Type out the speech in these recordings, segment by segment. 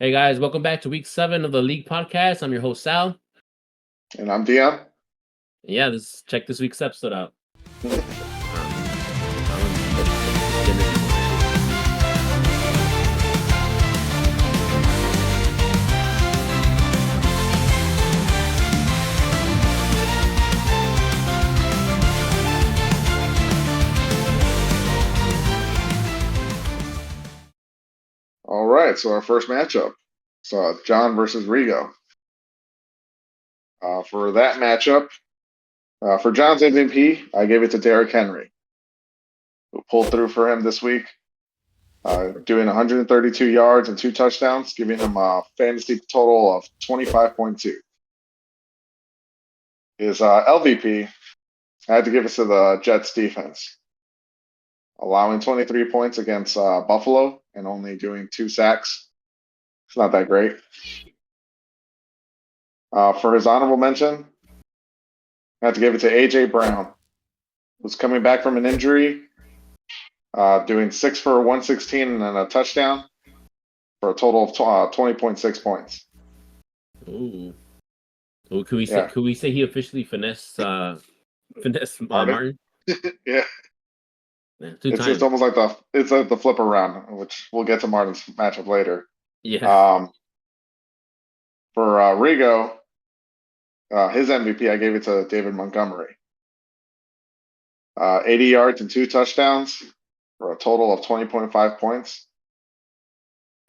Hey guys, welcome back to week 7 of the League Podcast. I'm your host Sal. And I'm Dion. Yeah, check this week's episode out. All right, so our first matchup. So John versus Rigo. For that matchup, for John's MVP, I gave it to Derrick Henry, who pulled through for him this week, doing 132 yards and 2 touchdowns, giving him a fantasy total of 25.2. His LVP, I had to give it to the Jets defense, allowing 23 points against Buffalo and only doing 2 sacks. It's not that great. For his honorable mention, I have to give it to A.J. Brown, who's coming back from an injury, doing 6 for 116 and then a touchdown for a total of 20.6 points. Ooh. Well, could we say he officially finessed Martin? Yeah. It's almost like the flipper round, which we'll get to Martin's matchup later. Yeah. For Rigo, his MVP, I gave it to David Montgomery. 80 yards and 2 touchdowns for a total of 20.5 points.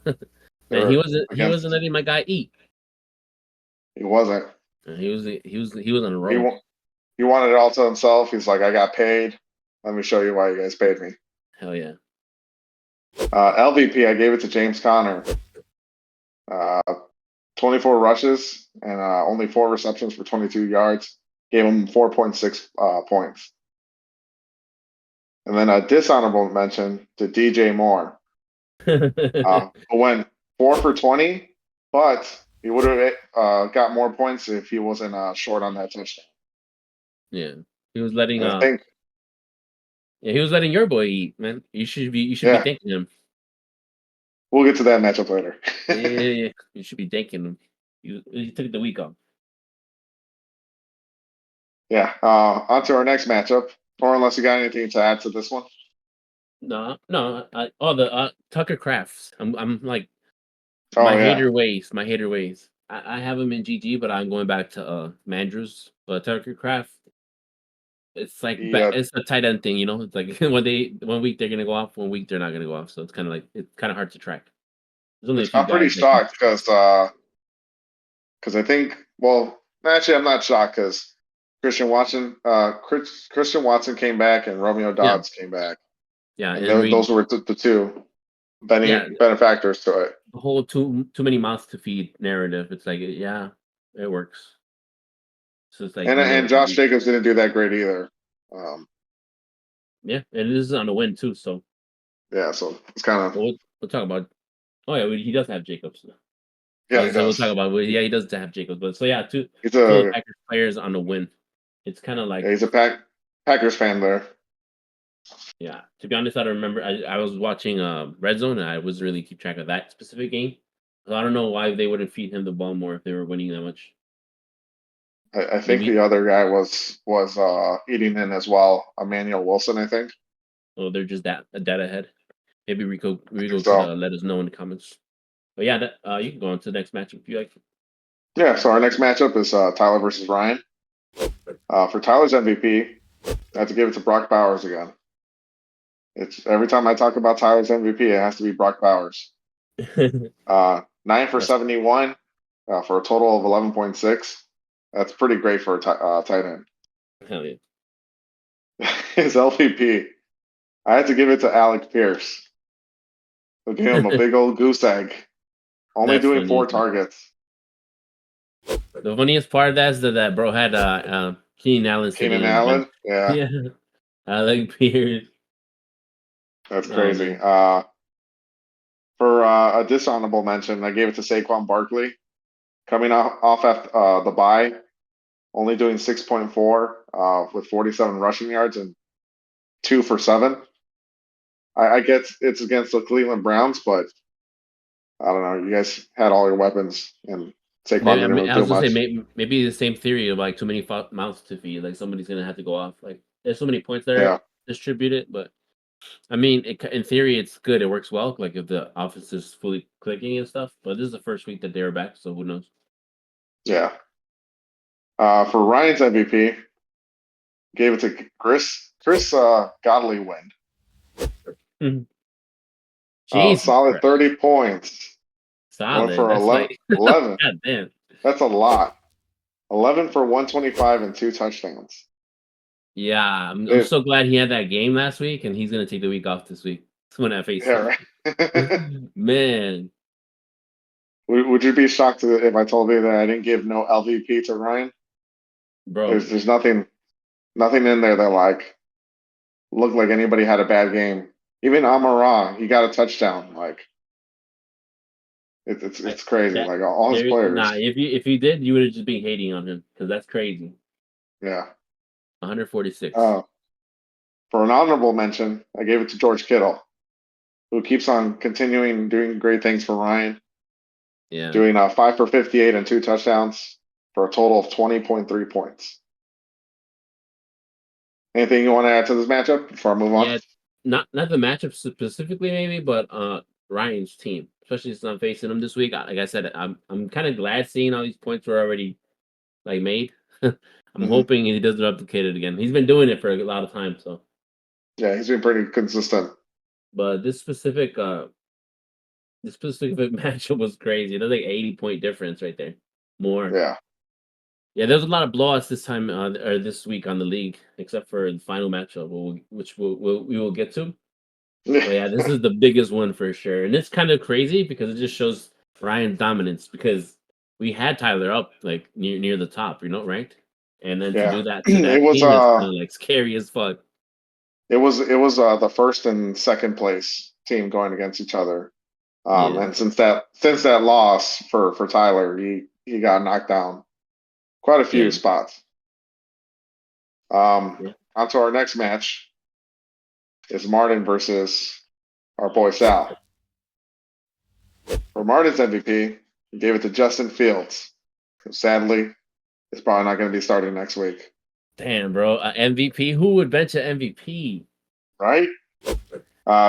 Man, he wasn't letting my guy eat. He wasn't. He was on a roll. He wanted it all to himself. He's like, I got paid. Let me show you why you guys paid me. Hell yeah. LVP, I gave it to James Conner. 24 rushes and only 4 receptions for 22 yards. Gave him 4.6 points. And then a dishonorable mention to DJ Moore. Who went 4 for 20, but he would have got more points if he wasn't short on that touchdown. Yeah, he was letting. I think. Yeah, he was letting your boy eat, man. You should be thanking him. We'll get to that matchup later. yeah. You should be thanking him. You took the week off. Yeah. On to our next matchup. Or unless you got anything to add to this one. No. Tucker Crafts. I'm like hater ways. My hater ways. I have him in GG, but I'm going back to Mandrews. But Tucker Craft, it's like it's a tight end thing, you know. It's like one week they're gonna go off, 1 week they're not gonna go off. So it's kind of hard to track. There's only a few I'm pretty shocked because I think actually I'm not shocked because Christian Watson came back and Romeo Doubs came back. Yeah, and those were the two benefactors to it. The whole too many mouths to feed narrative. It's like it works. So it's like and Josh Jacobs didn't do that great either. Yeah, and it is on the win too. So yeah, so it's kind of we'll talk about. Oh yeah, he does have Jacobs. Yeah, so we'll talk about. He does have Jacobs, but so yeah, two Packers players on the win. It's kind of like he's a Packers fan there. Yeah, to be honest, I don't remember. I was watching Red Zone, and I wasn't really keep track of that specific game. So I don't know why they wouldn't feed him the ball more if they were winning that much. I think the other guy was eating in as well. Emmanuel Wilson, I think. Oh, they're just that ahead. Maybe Rico could let us know in the comments. But yeah, you can go on to the next matchup if you like. Yeah, so our next matchup is Tyler versus Ryan. For Tyler's MVP, I have to give it to Brock Bowers again. It's every time I talk about Tyler's MVP, it has to be Brock Bowers. 9 for 71 for a total of 11.6. That's pretty great for a tight end. Hell yeah. His LVP, I had to give it to Alec Pierce. I gave him a big old goose egg. Only doing 4 targets. The funniest part of that is that bro had Keenan Allen. Keenan Allen? Yeah. Alec Pierce. That's crazy. For a dishonorable mention, I gave it to Saquon Barkley. Coming off after the bye, only doing 6.4 with 47 rushing yards and 2 for 7. I get it's against the Cleveland Browns, but I don't know. You guys had all your weapons, and Saquon Maybe didn't really I was do gonna say much. maybe the same theory of like too many mouths to feed. Like somebody's gonna have to go off. Like there's so many points that are Yeah, distributed, but I mean, in theory, it's good. It works well. Like if the offense is fully clicking and stuff. But this is the first week that they were back, so who knows? yeah. For Ryan's MVP, gave it to Chris Godley win. Mhm. Jesus Solid Christ, 30 points. Went solid. for That's 11. like 11. God damn, That's a lot. 11 for 125 and 2 touchdowns. yeah. I'm Dude, so glad he had that game last week, and he's gonna take the week off this week. When I face him, yeah, right. man, Would you be shocked if I told you that I didn't give no LVP to Ryan? bro. There's nothing in there that like looked like anybody had a bad game. Even Amara, he got a touchdown. Like I, it's crazy. that Like all his there, nah. players. If you did, you would have just been hating on him because that's crazy. Yeah. 146. Uh, for an honorable mention, I gave it to George Kittle, who keeps on continuing doing great things for Ryan, Yeah. doing 5 for 58 and 2 touchdowns for a total of 20.3 points. Anything you want to add to this matchup before I move on? Yeah, not the matchup specifically, maybe, but Ryan's team, especially since I'm facing him this week. Like I said, I'm kind of glad seeing all these points were already like made. I'm Hmm. hoping he doesn't replicate it again. He's been doing it for a lot of time, so. Yeah, he's been pretty consistent. But this specific matchup was crazy. There's like 80-point difference right there, more. Yeah. Yeah, there's a lot of blowouts this time or this week on the league, except for the final matchup, which we will get to. But yeah, this is the biggest one for sure, and it's kind of crazy because it just shows Ryan's dominance. Because we had Tyler up like near the top, right? And then to Yeah. do that to It that was team is kind of like scary as fuck. it was the first and second place team going against each other. Yeah, And since that loss for Tyler, he got knocked down quite a few yeah, spots. yeah. On to our next match is Martin versus our boy Sal. For Martin's MVP, he gave it to Justin Fields, who sadly is probably not going to be starting next week. Damn, bro, MVP. Who would bench an MVP? Right?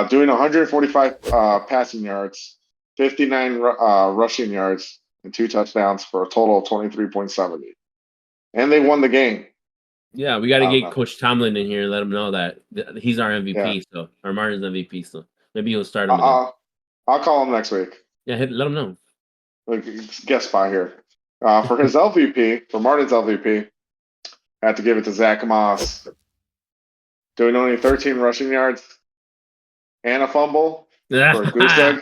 Doing 145 passing yards, 59 rushing yards, and 2 touchdowns for a total of 23.70. And they won the game. Yeah, we got to I don't get know. Coach Tomlin in here and let him know that he's our Yeah. MVP. So, or Martin's MVP. So maybe he'll start I- him again. I'll, I'll call him next week. Yeah, let him know. Like, guest spot here. For his LVP, for Martin's LVP, I had to give it to Zach Moss, doing only 13 rushing yards and a fumble for a goose egg.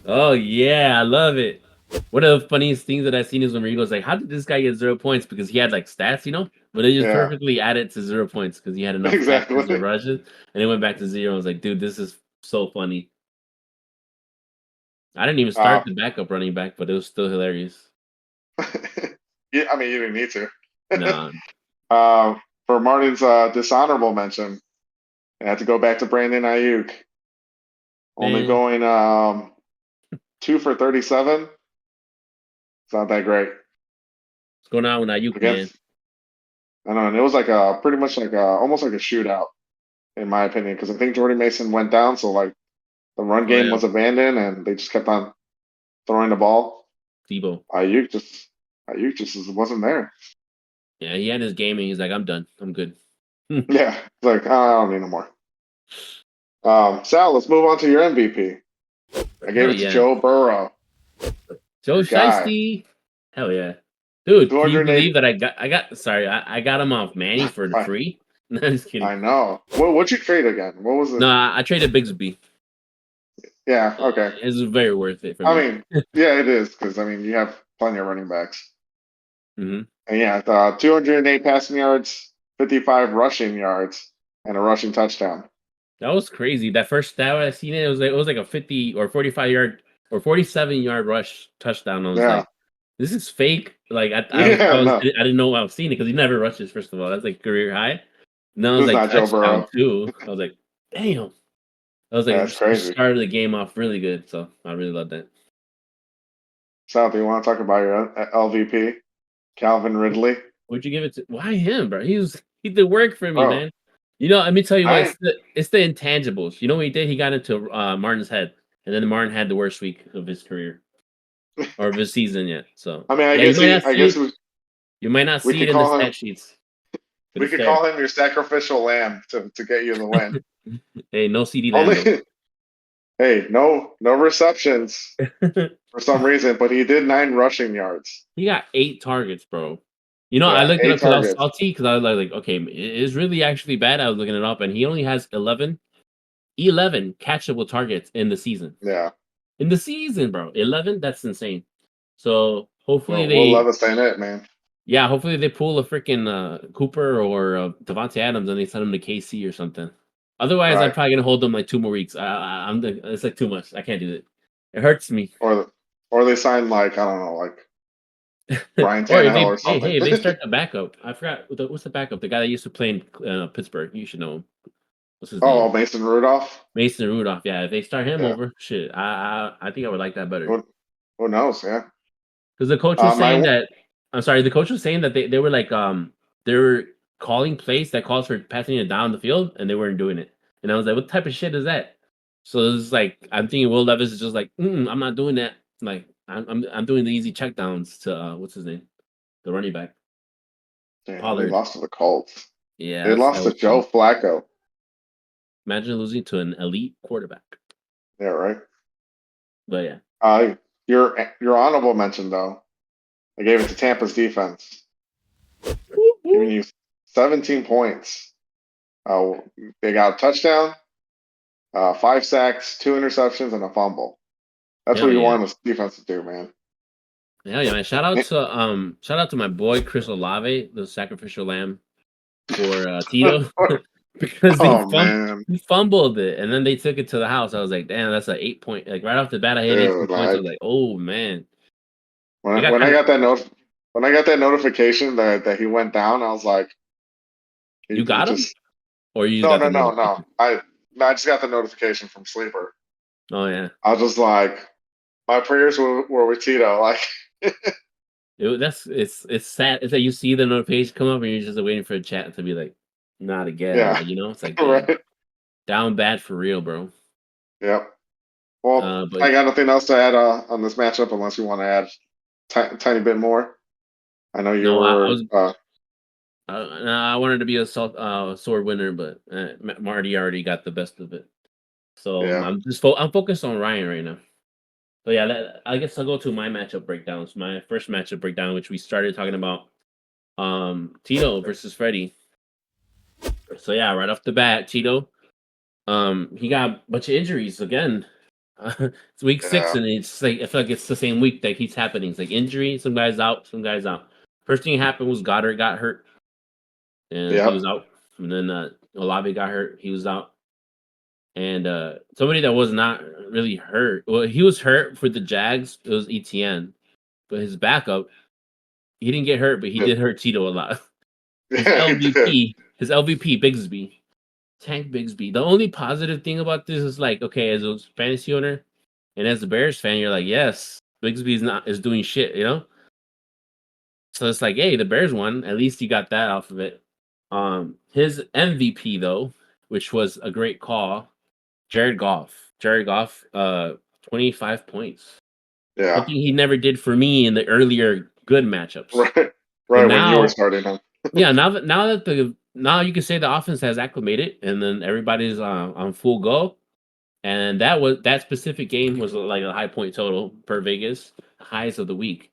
Oh yeah, I love it. One of the funniest things that I've seen is when Rigo's like, "How did this guy get 0 points?" Because he had like stats, but they just Yeah, perfectly added to 0 points because he had enough catches or exactly. rushes, and it went back to zero. I was like, "Dude, this is so funny." I didn't even Uh, start the backup running back, but it was still hilarious. yeah, I mean, you didn't need to. Nah, For Martin's dishonorable mention, I had to go back to Brandon Ayuk, only man, going 2 for 37. It's not that great what's going on with Ayuk, man? against. I don't know, and it was like a pretty much like almost like a shootout in my opinion, because I think Jordan Mason went down, so like the run Oh game yeah, was abandoned, and they just kept on throwing the ball. Debo. Ayuk just Ayuk just wasn't there. Yeah, he had his game, and he's like, "I'm done. I'm good." Yeah, it's like I don't need no more. Sal, let's move on to your MVP. I gave Hell it to yeah. Joe Burrow, Joe your guy. Shiesty. Hell yeah. Dude, can you 208. believe that I got him off Manny for the I, free? No, I'm just kidding. I know. What'd you trade again? What was it? No, I traded Bigsby. Yeah, okay. It's very worth it for I me. mean, yeah, it is because I mean you have plenty of running backs, Hmm. and yeah, 208 passing yards, 55 rushing yards, and a rushing touchdown. That was crazy. That first stat I seen it was like a 50 or 45 yard or 47 yard rush touchdown. I was Yeah, like, this is fake. Like yeah, no, I didn't know I was seeing it because he never rushes. First of all, that's like career high. And then I was this is like not Joe touchdown Burrow. too. I was like, damn. I was like, That's it crazy. started the game off really good, so I really love that. South, you want to talk about your LVP, Calvin Ridley? Would you give it to? Why him, bro? He did work for me, Bro, man. Let me tell you what. I It's the intangibles. You know what he did? He got into Martin's head, and then Martin had the worst week of his career or of his season yet. So I mean, yeah, you might not I see guess it. You might not we see it could in the call him stat sheets, but we it's could there. call him your sacrificial lamb to get you the win. Hey, no CD Lamb Only though. hey, no receptions for some reason, but he did 9 rushing yards. He got 8 targets, bro. I Yeah, looked it up eight because I was targets. salty because I was like, okay, it's really actually bad. I was looking it up, and he only has 11 catchable targets in the season. Yeah, In the season, bro, 11. That's insane. So hopefully Will they, Levis ain't it, man. yeah, hopefully they pull a freaking Cooper or Devontae Adams and they send him to KC or something. Otherwise, I'm Right. probably gonna hold them like 2 more weeks. It's like too much. I can't do it. It hurts me. Or they signed like I don't know, like Ryan Or if Tannehill they, or hey, something. hey, if they start the backup. I forgot what's the backup. The guy that used to play in Pittsburgh. You should know him. What's his Oh, name? Mason Rudolph. Mason Rudolph. Yeah, if they start him Yeah. over, shit, I think I would like that better. Who knows? Yeah. Because the coach was saying My that I'm sorry, the coach was saying that they were like they were calling plays that calls for passing it down the field and they weren't doing it. And I was like, what type of shit is that? So it's like I'm thinking Will Levis is just like, I'm not doing that. Like I'm doing the easy checkdowns to what's his name? The running back. damn, they Pollard. lost to the Colts. Yeah, They that lost to was Joe Flacco. imagine losing to an elite quarterback. Yeah, right. But yeah. Uh, your honorable mention though, I gave it to Tampa's defense, giving you 17 points. Uh, they got a touchdown, 5 sacks, 2 interceptions, and a fumble. That's what Hell you yeah. want this defense to do, man. Hell yeah, man. Shout out to my boy Chris Olave, the sacrificial lamb for Tito. Because Oh man, he fumbled it and then they took it to the house. I was like, damn, that's an 8 point. Like right off the bat, I hit dude, 18 points. I like was like, oh man. when I got when I kind of got that note when I got that notification that he went down, I was like, you he got him? just Or you just no got no the no no. notification? I just got the notification from Sleeper. Oh yeah. I was just like, my prayers were with Tito. Like, It's sad. It's like you see the notification come up and you're just waiting for a chat to be like, not again. yeah, Like, it's like damn. right, Down bad for real, bro. yep. Well, But I got nothing else to add on this matchup unless you want to add tiny bit more. I know you no, I were. was I wanted to be a sword winner, but Marty already got the best of it. So Yeah, I'm focused on Ryan right now. So yeah, I guess I'll go to my matchup breakdowns. My first matchup breakdown, which we started talking about, Tito versus Freddie. So yeah, right off the bat, Tito, he got a bunch of injuries again. It's week 6, yeah, and it's like I feel like it's the same week that keeps happening. It's like injury, some guys out, some guys out. First thing happened was Goddard got hurt, and he was yep, out. And then Olave got hurt, he was out. And somebody that was not really hurt, well, he was hurt for the Jags. It was ETN, but his backup, he didn't get hurt, but he yeah, did hurt Tito a lot. His yeah, he did. LVP, his LVP, Bigsby, Tank Bigsby. The only positive thing about this is like, okay, as a fantasy owner and as a Bears fan, you're like, yes, Bigsby is doing shit, So it's like, hey, the Bears won. At least you got that off of it. His MVP though, which was a great call, Jared Goff. Jared Goff, 25 points. Yeah, Something he never did for me in the earlier good matchups. right, But right when you were now, starting him. yeah, now you can say the offense has acclimated, and then everybody's on full go. And that specific game was like a high point total per Vegas, highs of the week,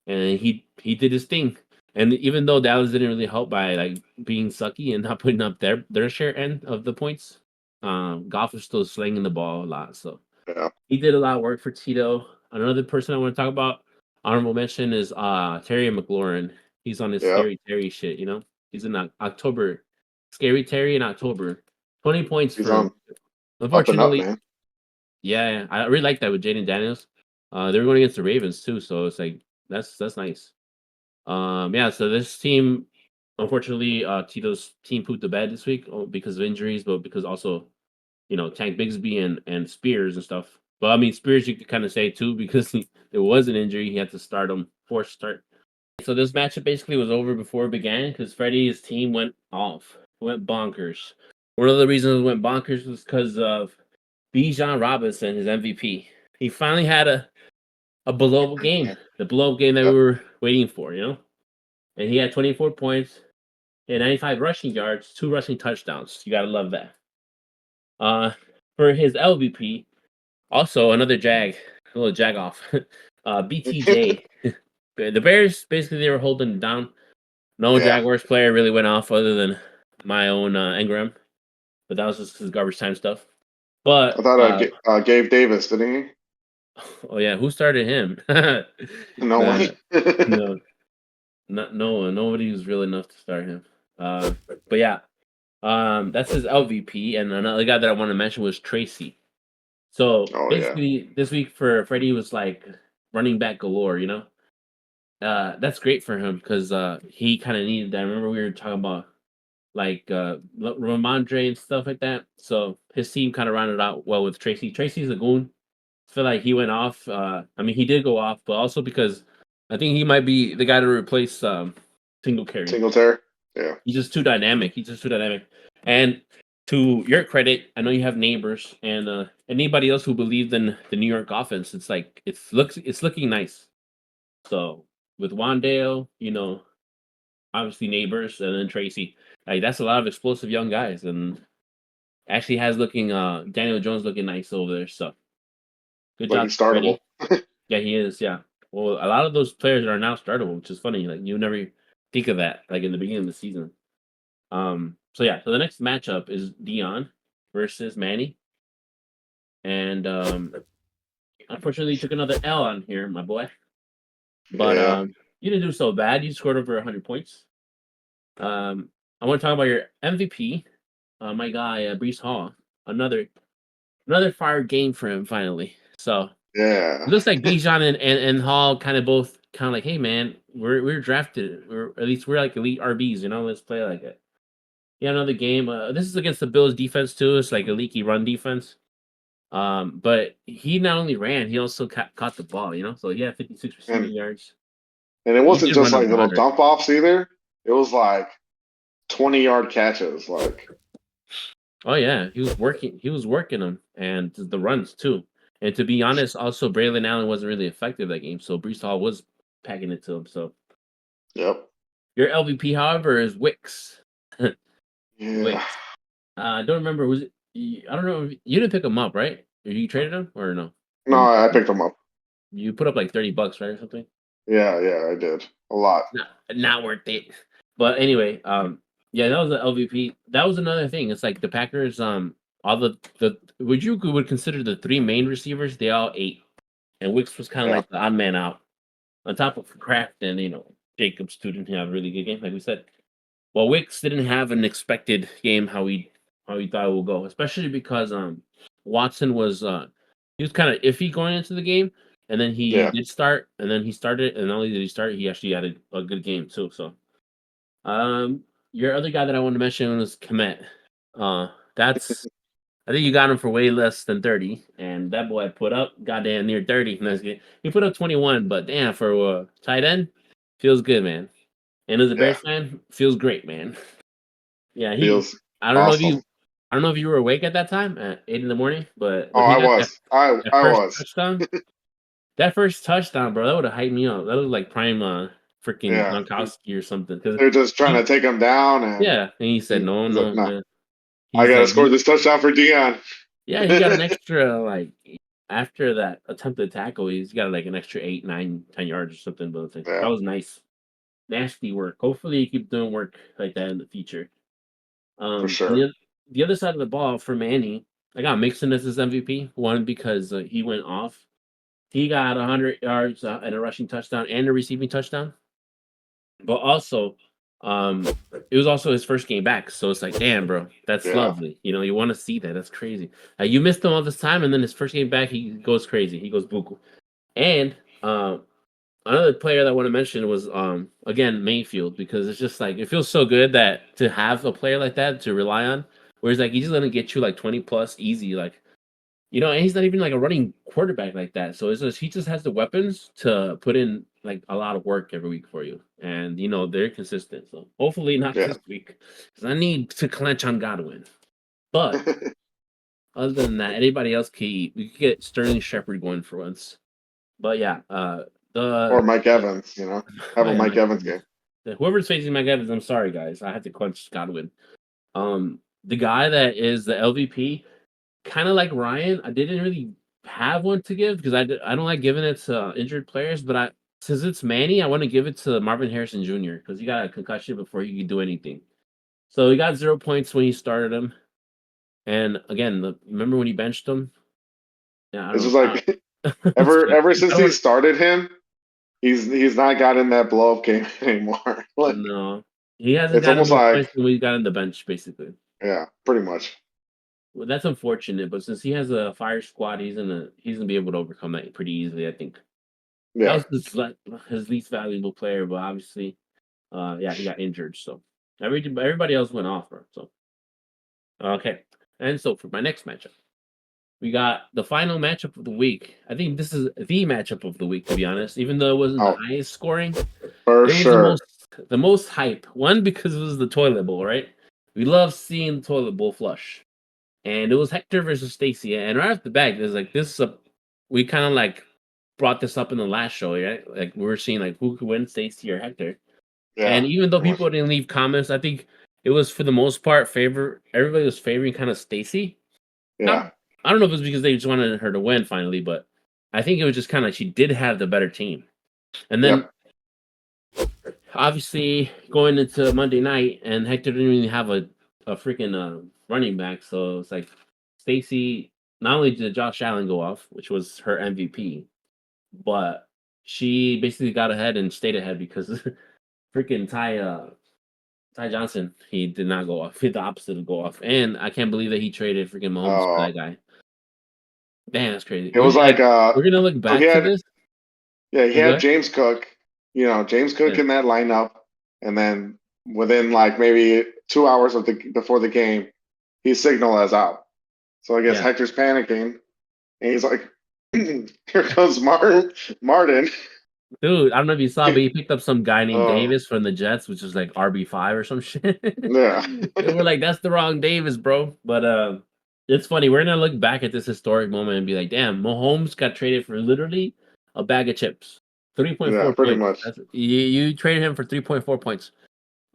and he did his thing. And even though Dallas didn't really help by like being sucky and not putting up their share end of the points, Goff was still slinging the ball a lot. So Yeah, he did a lot of work for Tito. Another person I want to talk about, honorable mention is Terry McLaurin. He's on his yeah, scary Terry shit, He's in October. Scary Terry in October. 20 points he's for him. on up and up, Unfortunately, man. yeah, I really like that with Jaden Daniels. They were going against the Ravens too, so it's like that's nice. Yeah, so this team, unfortunately, Tito's team pooped the bed this week because of injuries, but because also, Tank Bigsby and Spears and stuff. Well, I mean, Spears you could kind of say too because there was an injury. He had to start him, forced start. So this matchup basically was over before it began because Freddie's team went off, went bonkers. One of the reasons it went bonkers was because of Bijan Robinson, his MVP. He finally had a below game, the below game that we Yep. were waiting for, And he had 24 points and 95 rushing yards, 2 rushing touchdowns. You gotta love that. For his LVP, also another a little jag off. BTJ. The Bears basically they were holding it down. No Yeah. Jaguars player really went off other than my own Engram, but that was just his garbage time stuff. I But thought Gabe Davis, didn't oh yeah, who started him? he? No Nah, way. no, not no one. Nobody was real enough to start him. But yeah, that's his LVP, and another guy that I want to mention was Tracy. So Oh yeah. basically, this week for Freddie was like running back galore. That's great for him because he kind of needed that. Remember we were talking about like Ramondre and stuff like that. So his team kind of rounded out well with Tracy. Tracy's a goon. I feel like he went off. I mean, he did go off, but also because I think he might be the guy to replace Single Carry. Singletary. Yeah. He's just too dynamic. He's just too dynamic. And to your credit, I know you have neighbors and anybody else who believed in the New York offense. It's like it's looking nice. So with Wandale, obviously neighbors, and then Tracy, like that's a lot of explosive young guys, and actually has looking Daniel Jones looking nice over there. So good Like job, he's startable. Freddie. Yeah, he is. Yeah. Well, a lot of those players are now startable, which is funny. Like you never think of that, like in the beginning of the season. So yeah, so the next matchup is Dion versus Manny, and unfortunately, you took another L on here, my boy. But Yeah. you didn't do so bad. You scored over 100 points. I want to talk about your MVP, my guy Brees Hall. Another fire game for him finally. So it Yeah. looks like Bijan and Hall kind of both kind of like, hey man, we're drafted, or at least we're like elite RBs, let's play like it. Yeah, another game. This is against the Bills defense too. It's like a leaky run defense. But he not only ran, he also caught the ball. So he had 56 receiving And yards. it He wasn't did just run like over little 100. dump offs either. It was like 20-yard catches. Like Oh yeah, he was working. He was working them and the runs too. And to be honest, also Braylon Allen wasn't really effective that game, so Brees Hall was packing it to him. So yep. your LVP, however, is Wicks. Yeah. Wicks. I don't remember. Was it? I don't know. You didn't pick him up, right? Or you traded him or no? No, Or I picked him up. you put up like $30, right, or something? Yeah, I did. A lot. Not worth it. But anyway, yeah, that was the LVP. That was another thing. It's like the Packers, all the would consider the three main receivers, they all ate, and Wicks was kind of Yeah. like the odd man out. On top of Kraft and Jacobs too didn't have a really good game, like we said. Well, Wicks didn't have an expected game how he thought it would go, especially because Watson he was kind of iffy going into the game, and then he Yeah. did start, and then he started, and not only did he start, he actually had a good game too. So, um, your other guy that I wanted to mention was Komet. That's I think you got him for way less than 30, and that boy put up goddamn near 30 in this game. He put up 21, but damn, for a tight end, feels good, man. And as a Yeah. Bears fan, feels great, man. Yeah, Feels I don't know if awesome. you, I don't know if you were awake at that time at 8 in the morning, but Oh, when he I got that, was. that I first was. touchdown, that first touchdown, bro, that would have hyped me up. That was like prime, freaking Yeah. Gronkowski or something. Because They're just trying to he, take him down, and yeah, and he said, no, he's like, no, "No, man. I He's gotta like, score this touchdown for Dion." yeah, he got an extra like after that attempted tackle, he's got like an extra 8, 9, 10 yards or something. But it's like, that Yeah, was nice, nasty work. Hopefully, he keep doing work like that in the future. for And sure. the other side of the ball for Manny, I got Mixon as his MVP. One because he went off. He got 100 yards and a rushing touchdown and a receiving touchdown. But also, it was also his first game back, so it's like, damn, bro, that's Yeah. lovely. You want to see that. That's crazy. You missed him all this time, and then his first game back, he goes crazy. He goes buku. And another player that I want to mention was again Mayfield because it's just like it feels so good that to have a player like that to rely on, whereas like he's just gonna get you like 20 plus easy. Like And he's not even like a running quarterback like that. So it's just he just has the weapons to put in like a lot of work every week for you, and they're consistent. So hopefully not Yeah. this week, because I need to clench on Godwin. But other than that, anybody else we could get Sterling Shepard going for once. But yeah, Or the Mike Evans, have oh a yeah, Mike Mike Evans Evans. game. Whoever's facing Mike Evans, I'm sorry guys, I had to clench Godwin. The guy that is the LVP, kind of like Ryan, I didn't really have one to give because I don't like giving it to injured players, but since it's Manny, I want to give it to Marvin Harrison Jr. because he got a concussion before he could do anything. So he got 0 points when he started him, and again, remember when he benched him? Yeah, I It's don't just know. like It's ever good. ever I since don't he want started him, he's not gotten that blow up game anymore. Like no. He hasn't it's gotten almost more points like than we got on the bench, basically. yeah, pretty much. Well, that's unfortunate, but since he has a fire squad, he's gonna be able to overcome that pretty easily, I think. That Yeah. was his least valuable player, but obviously, yeah, he got injured, so everybody else went off, bro. So okay, and so for my next matchup, we got the final matchup of the week. I think this is the matchup of the week, to be honest. Even though it wasn't the Oh, highest scoring, for it was the sure. most hype. One because it was the toilet bowl, right? We love seeing the toilet bowl flush, and it was Hector versus Stacy. And right off the bat, there's like this is a we kind of like brought this up in the last show, right? Like we were seeing like who could win, Stacy or Hector. Yeah, And even though pretty people much. didn't leave comments, I think it was for the most part everybody was favoring kind of Stacy. Not Yeah. I don't know if it was because they just wanted her to win finally, but I think it was just kind of she did have the better team. And then Yep. obviously going into Monday night, and Hector didn't really have a freaking running back, so it's like Stacy. Not only did Josh Allen go off, which was her MVP, but she basically got ahead and stayed ahead because freaking Ty Johnson, he did not go off. He did the opposite of go off, and I can't believe that he traded freaking Mahomes for that guy. Damn, that's crazy. It was like We're gonna look so he back to had this. he Oh, go had ahead. James Cook, James Cook Yeah, in that lineup, and then within like maybe 2 hours before the game, he signaled as out. So I guess yeah. Hector's panicking, and he's like, "Here comes Martin." Dude, I don't know if you saw, but he picked up some guy named Oh, Davis from the Jets, which is like RB5 or some shit. yeah, And we're like, that's the wrong Davis, bro. But it's funny. We're gonna look back at this historic moment and be like, damn, Mahomes got traded for literally a bag of chips. yeah, 3.4 pretty points. much. You traded him for 3.4 points.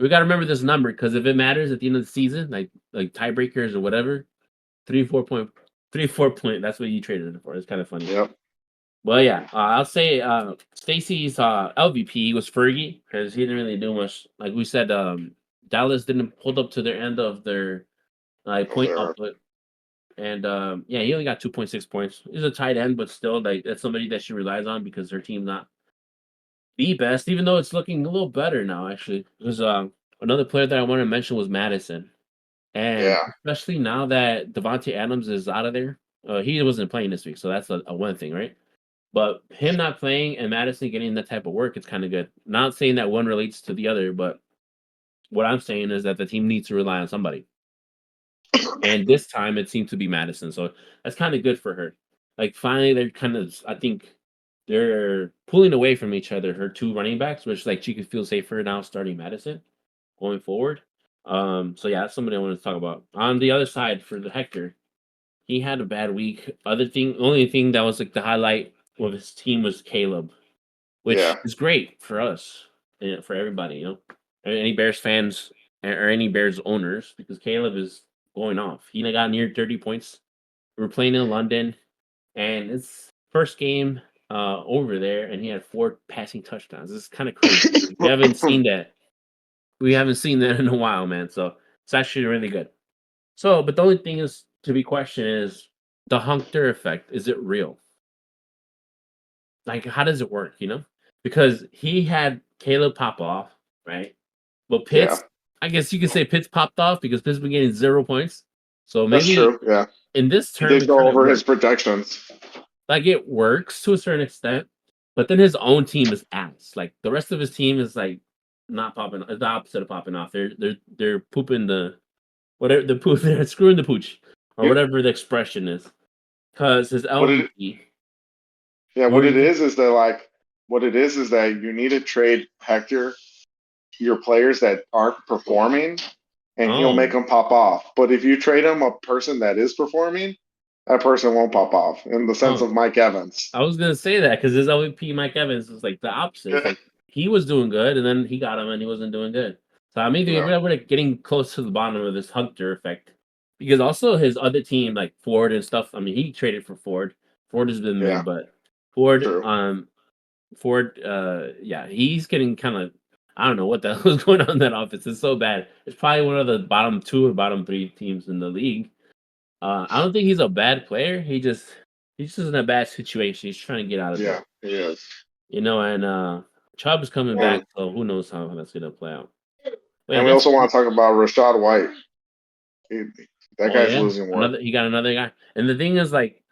We gotta remember this number because if it matters at the end of the season, like tiebreakers or whatever, 3 4 point 3 4 point, that's what you traded it for. It's kind of funny. Yep. Well, yeah, I'll say Stacy's LVP was Fergie because he didn't really do much. Like we said, Dallas didn't hold up to their end of their Of point their output, and yeah, he only got 2.6 points. He's a tight end, but still, like that's somebody that she relies on because her team's not the best, even though it's looking a little better now, actually. Because another player that I want to mention was Madison, and yeah, especially now that Devontae Adams is out of there, he wasn't playing this week, so that's a one thing, right? But him not playing and Madison getting that type of work, it's kind of good. Not saying that one relates to the other, but what I'm saying is that the team needs to rely on somebody. And this time it seemed to be Madison. So that's kind of good for her. Like finally they're kind of I think they're pulling away from each other, her two running backs, which like she could feel safer now starting Madison going forward. So yeah, that's somebody I wanted to talk about. On the other side for the Hector, he had a bad week. Only thing that was like the highlight of his team was Caleb, which yeah. is great for us, for everybody, any Bears fans or any Bears owners, because Caleb is going off. He got near 30 points. We were playing in London, and it's first game over there, and he had 4 passing touchdowns. This is kind of crazy. We haven't seen that. We haven't seen that in a while, man. So it's actually really good. So, but the only thing is to be questioned is the Hunkther effect. Is it real? Like, how does it work, Because he had Caleb pop off, right? But Yeah, Pitts, I guess you could say Pitts popped off because Pitts been getting 0 points. So that's maybe true. Yeah, in this he term, did it go kind of over his works. projections. Like, it works to a certain extent, but then his own team is ass. Like, the rest of his team is like not popping. It's the opposite of popping off. They're pooping the whatever the poop. They're screwing the pooch or You, whatever the expression is. Because his What it LVP. yeah, What what were it you saying? is that like what it is that you need to trade Hector your players that aren't performing, and he'll make Oh, them pop off. But if you trade him a person that is performing, that person won't pop off. In the sense oh. of Mike Evans. I was gonna say that because his LVP Mike Evans was like the opposite. It's Yeah, like he was doing good, and then he got him, and he wasn't doing good. So I mean, yeah, we're getting close to the bottom of this Hunkther effect because also his other team, like Ford and stuff. I mean, he traded for Ford. Ford has been yeah, mid, but Ford, true. Ford, yeah, he's getting kind of. I don't know what the hell is going on in that office. It's so bad. It's probably one of the bottom two or bottom three teams in the league. I don't think he's a bad player. He's just in a bad situation. He's trying to get out of it. Yeah, he is. And Chubb's coming back, And so who knows how that's gonna play out. But yeah, and we that's also want to talk about Rashad White. He, that oh guy's yeah. losing work. Another he got another guy. And the thing is like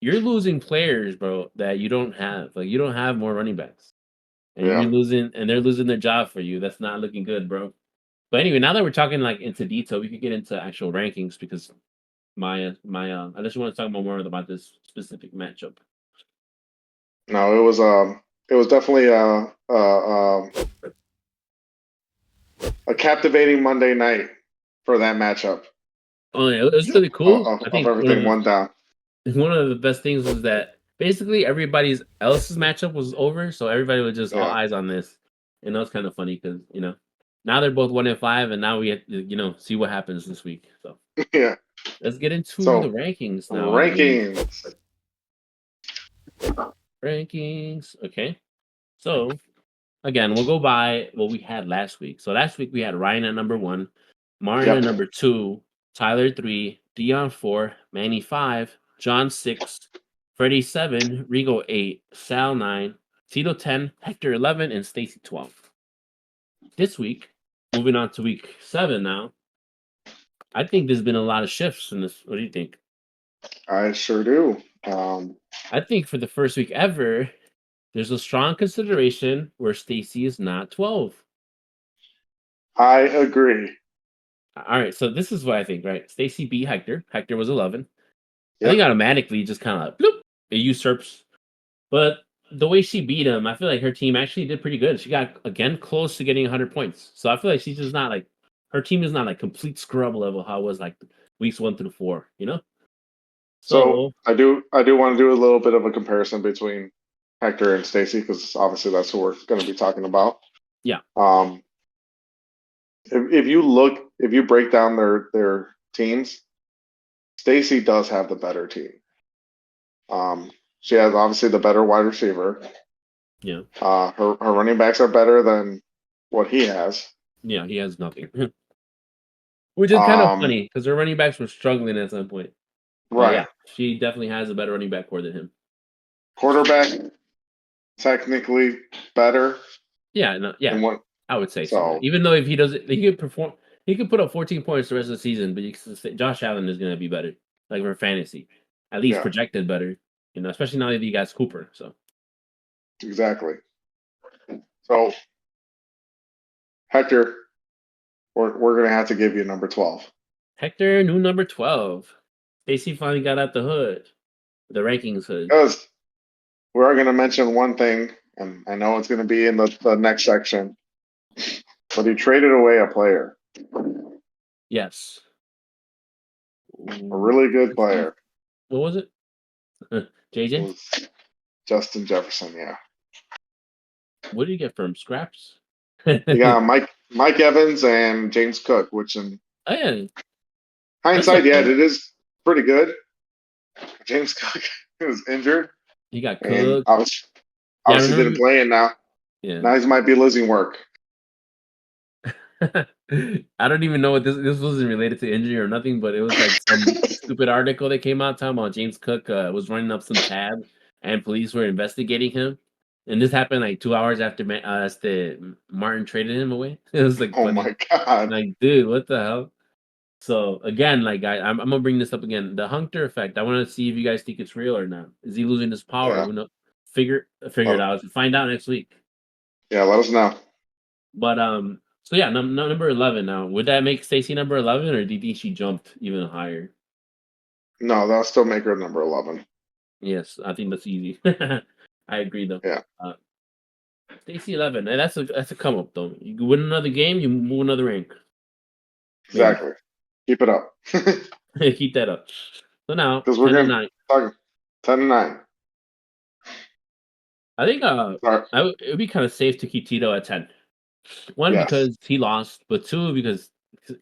you're losing players, bro, that you don't have. Like you don't have more running backs. And Yeah. you're losing and they're losing their job for you. That's not looking good, bro. But anyway, now that we're talking like into detail, we could get into actual rankings because I just want to talk more about this specific matchup. No, it was definitely a captivating Monday night for that matchup Oh yeah, it was really cool. I of think everything went down. one of the best things was that basically everybody's else's matchup was over, so everybody was just all Yeah, eyes on this, and that was kind of funny because now they're both 1-5, and now we have to see what happens this week. So yeah. let's get into the So rankings now, I believe. rankings. Rankings, okay. So again, we'll go by what we had last week. So last week we had Ryan at number 1, Martin at Yep. number 2, Tyler 3, Dion 4, Manny 5, John 6, Freddie 7, Rigo 8, Sal 9, Tito 10, Hector 11, and Stacy 12. This week, moving on to week 7 now, I think there's been a lot of shifts in this. What do you think? I sure do. I think for the first week ever, there's a strong consideration where Stacy is not 12. I agree. All right, so this is what I think, right? Stacy beat Hector. Hector was 11. I think Yep. automatically just kind of bloop, it usurps. But the way she beat him, I feel like her team actually did pretty good. She got again close to getting 100 points. So I feel like she's just not like her team is not like complete scrub level how it was like weeks 1 through 4. So So I do want to do a little bit of a comparison between Hector and Stacy because obviously that's what we're going to be talking about. yeah, Um, if you break down their teams, Stacy does have the better team. She has obviously the better wide receiver. yeah, Her running backs are better than what he has. yeah. He has nothing, which is kind of Um, funny because her running backs were struggling at some point. But yeah, right. she definitely has a better running back core than him. Quarterback technically better Yeah, no, yeah, than what. I would say so. Yeah. So Even though if he doesn't, he could perform, he could put up 14 points the rest of the season, but you can say Josh Allen is going to be better, like for fantasy, at least yeah, projected better. Especially now that you got Cooper. So exactly. So Hector, we're gonna have to give you number 12. Hector, new number 12. Stacy finally got out the hood, the rankings hood. Because we are gonna mention one thing, and I know it's gonna be in the next section, but he traded away a player, Yes. a Ooh, really good player. what was it? It JJ. was Justin Jefferson. Yeah, What did you get from scraps? you got Mike Evans and James Cook, which in Oh yeah, that's hindsight, yeah, it okay. is pretty good. James Cook was injured He got and cooked. Yeah, I obviously didn't remember. play, and Yeah. now he might be losing work. I don't even know what this wasn't related to injury or nothing, but it was like some stupid article that came out talking about James Cook was running up some tab and police were investigating him. And this happened like 2 hours after Martin traded him away. It was like Oh funny. my god. Like, dude, what the hell? So again, like I'm gonna bring this up again. The Hunkther effect. I want to see if you guys think it's real or not. Is he losing his power? Yeah. Who knows? Figure it Let, out. Find out next week. yeah, let us know. But so yeah, number 11 now. Would that make Stacy number 11, or do you think she jumped even higher? No, that'll still make her number 11. Yes, I think that's easy. I agree though. Yeah, Uh, Stacy 11. And that's a come up though. You win another game, you move another rank. Maybe exactly. Keep it up. Because keep that up. So now we're 10 and going to 9. talk 10 and 9. I think Sorry. it would be kind of safe to keep Tito at 10. One Yes. because he lost, but two because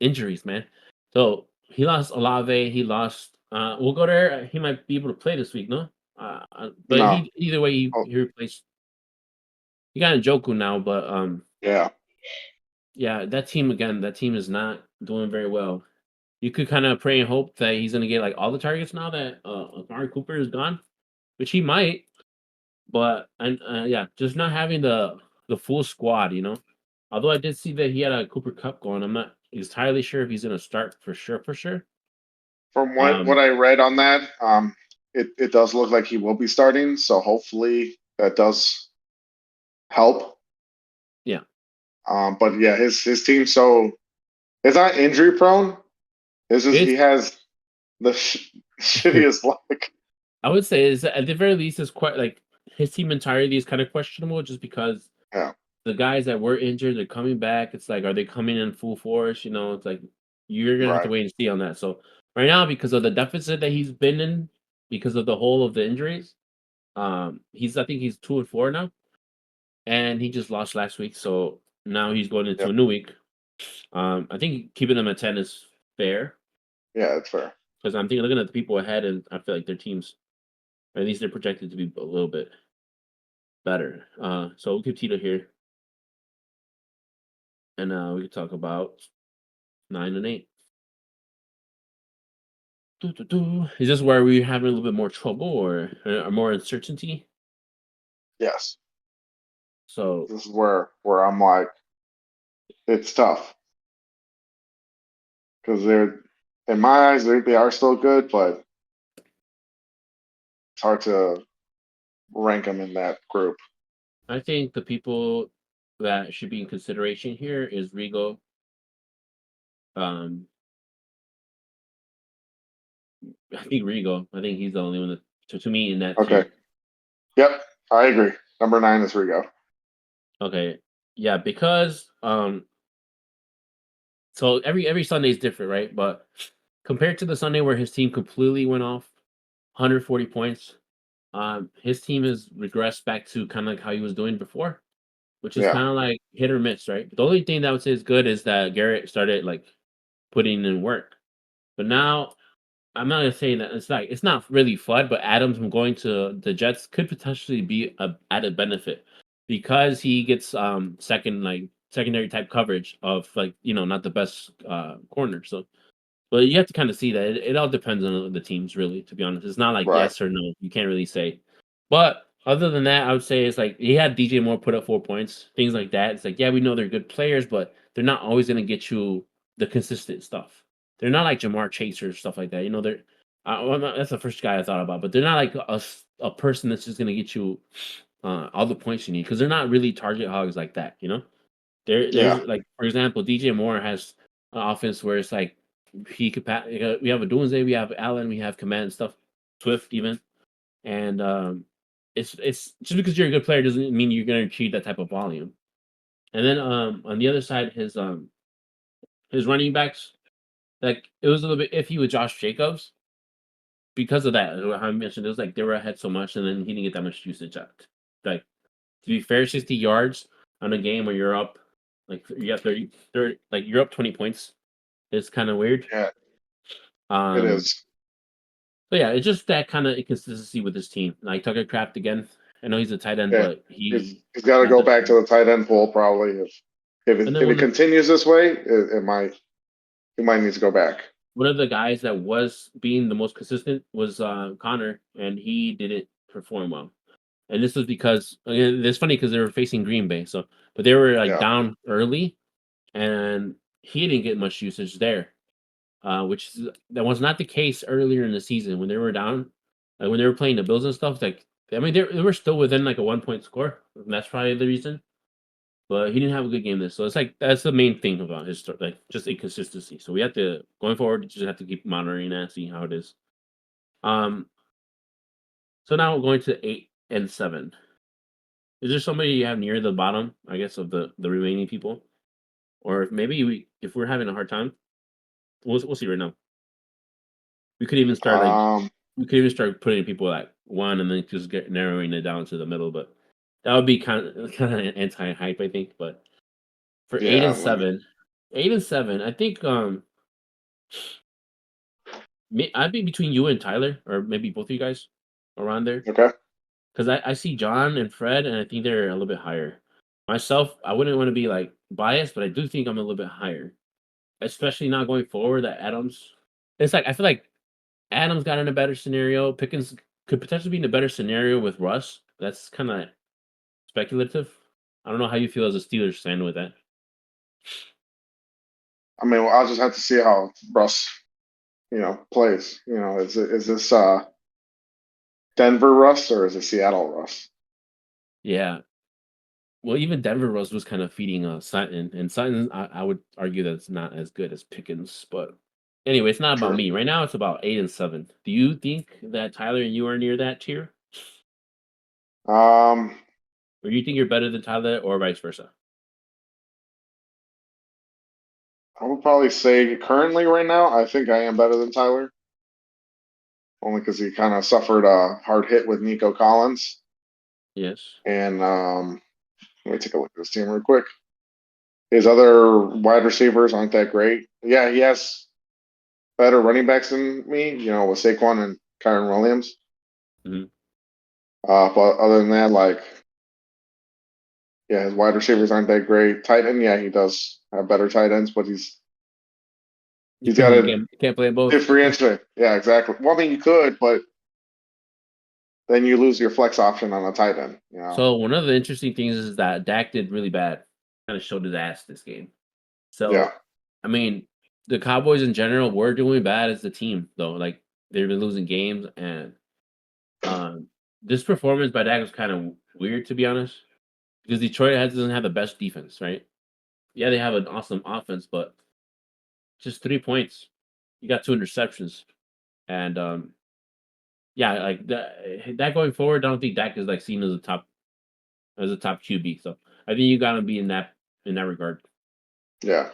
injuries, man. So he lost Olave. He lost. We'll go there. He might be able to play this week, no? But No. he either way Oh, he replaced. He got Njoku now, but yeah. yeah, that team again. That team is not doing very well. You could kind of pray and hope that he's gonna get like all the targets now that Amari Cooper is gone, which he might. But and yeah, just not having the full squad, you know. Although I did see that he had a Cooper Cup going, I'm not entirely sure if he's gonna start for sure. For sure. From what Um, I read on that, it does look like he will be starting. So hopefully that does help. yeah, But yeah, his team so it's not injury prone. It's just he it's has the shittiest luck. I would say is at the very least is quite like his team entirety is kind of questionable just because Yeah. the guys that were injured they're coming back. It's like are they coming in full force? You know, it's like you're gonna have to Right. wait and see on that. So right now, because of the deficit that he's been in, because of the whole of the injuries, he's I think he's 2-4 now. And he just lost last week, so now he's going into Yep. a new week. I think keeping them at 10 is fair Yeah, that's fair. because I'm thinking looking at the people ahead, and I feel like their teams, or at least they're projected to be a little bit better. So we'll keep Tito here, and we can talk about 9 and 8. Is this where we're having a little bit more trouble or more uncertainty? Yes. So This is where I'm like, it's tough because they're in my eyes they are still good, but it's hard to rank them in that group. I think the people that should be in consideration here is Rigo. Um, I think Rigo. I think he's the only one that, to me in that Okay. tier. Yep. I agree. Number 9 is Rigo. Okay, yeah, because so every Sunday is different, right? But compared to the Sunday where his team completely went off, 140 points, his team has regressed back to kind of like how he was doing before, which is Yeah. kind of like hit or miss, right? The only thing that I would say is good is that Garrett started like putting in work, but now I'm not gonna say that it's not really flood, but Adams from going to the Jets could potentially be a added benefit because he gets secondary type coverage of like not the best corner. So but you have to kind of see that it all depends on the teams really, to be honest. It's not like Right. yes or no. You can't really say. But other than that, I would say it's like he had DJ Moore put up 4 points, things like that. It's like, yeah, we know they're good players, but they're not always gonna get you the consistent stuff. They're not like Jamar Chase or stuff like that. They're that's the first guy I thought about, but they're not like a person that's just gonna get you all the points you need because they're not really target hogs like that. There's Yeah. like for example, DJ Moore has an offense where it's like he could we have a Doomsday, we have Allen, we have command stuff, Swift even, and it's just because you're a good player doesn't mean you're going to achieve that type of volume. And then on the other side, his running backs, like it was a little bit iffy with Josh Jacobs because of that. How I mentioned, it was like they were ahead so much, and then he didn't get that much usage. Like to be fair, 60 yards on a game where you're up, like you got 30, like you're up 20 points. It's kind of weird. Yeah. It Um, is. but yeah, it's just that kind of inconsistency with his team. Like Tucker Craft again. I know he's a tight end, Yeah. but He's got to not go the back to the tight end pool probably and if then it continues this way, it might he might need to go back. one of the guys that was being the most consistent was Connor, and he didn't perform well. And this was because again, it's funny because they were facing Green Bay, so but they were like Yeah. down early, and he didn't get much usage there. That was not the case earlier in the season when they were down, like when they were playing the Bills and stuff. Like I mean, they were still within like a 1 point score. And that's probably the reason. But he didn't have a good game this, so it's like that's the main thing about his like just inconsistency. So we have to going forward, you just have to keep monitoring that, see how it is. Um, so now we're going to 8 and 7. Is there somebody you have near the bottom, I guess, of the remaining people? Or if maybe if we're having a hard time, we'll see right now. We could even start like Um, we could even start putting people at 1 and then just get narrowing it down to the middle, but that would be kinda anti-hype, I think, but for 8 yeah, and let me. 7 8 and 7, I think, I'd be between you and Tyler, or maybe both of you guys around there. Okay. 'Cause I see John and Fred, and I think they're a little bit higher. Myself, I wouldn't wanna be, like, biased, but I do think I'm a little bit higher, especially not going forward that Adams it's like, I feel like Adams got in a better scenario, Pickens could potentially be in a better scenario with Russ. That's kinda speculative. I don't know how you feel as a Steelers fan with that. I mean, well, I'll just have to see how Russ, plays. Is this Denver Russ or is it Seattle Russ? Yeah. Well, even Denver was kind of feeding, Sutton, and Sutton, I would argue that it's not as good as Pickens, but anyway, it's not about True. me. Right now, it's about 8 and 7. Do you think that Tyler and you are near that tier? Um, Or do you think you're better than Tyler or vice versa? I would probably say currently right now, I think I am better than Tyler, only because he kind of suffered a hard hit with Nico Collins. Yes. And let me take a look at this team real quick. His other wide receivers aren't that great. Yeah, he has better running backs than me, with Saquon and Kyron Williams. Mhm. But other than that, like, yeah, his wide receivers aren't that great. Tight end, yeah, he does have better tight ends, but he's got You to can't play both. differentiate. Yeah, exactly. Well, I mean, you could, but then you lose your flex option on a tight end. So one of the interesting things is that Dak did really bad. Kind of showed his ass this game. Yeah. So, I mean, the Cowboys in general were doing bad as a team, though. Like they've been losing games, and um, this performance by Dak was kind of weird, to be honest, because doesn't have the best defense, right? Yeah, they have an awesome offense, but just 3 points. You got two interceptions, and yeah, like that going forward, I don't think Dak is like seen as a top QB. So I think you gotta be in that regard. Yeah.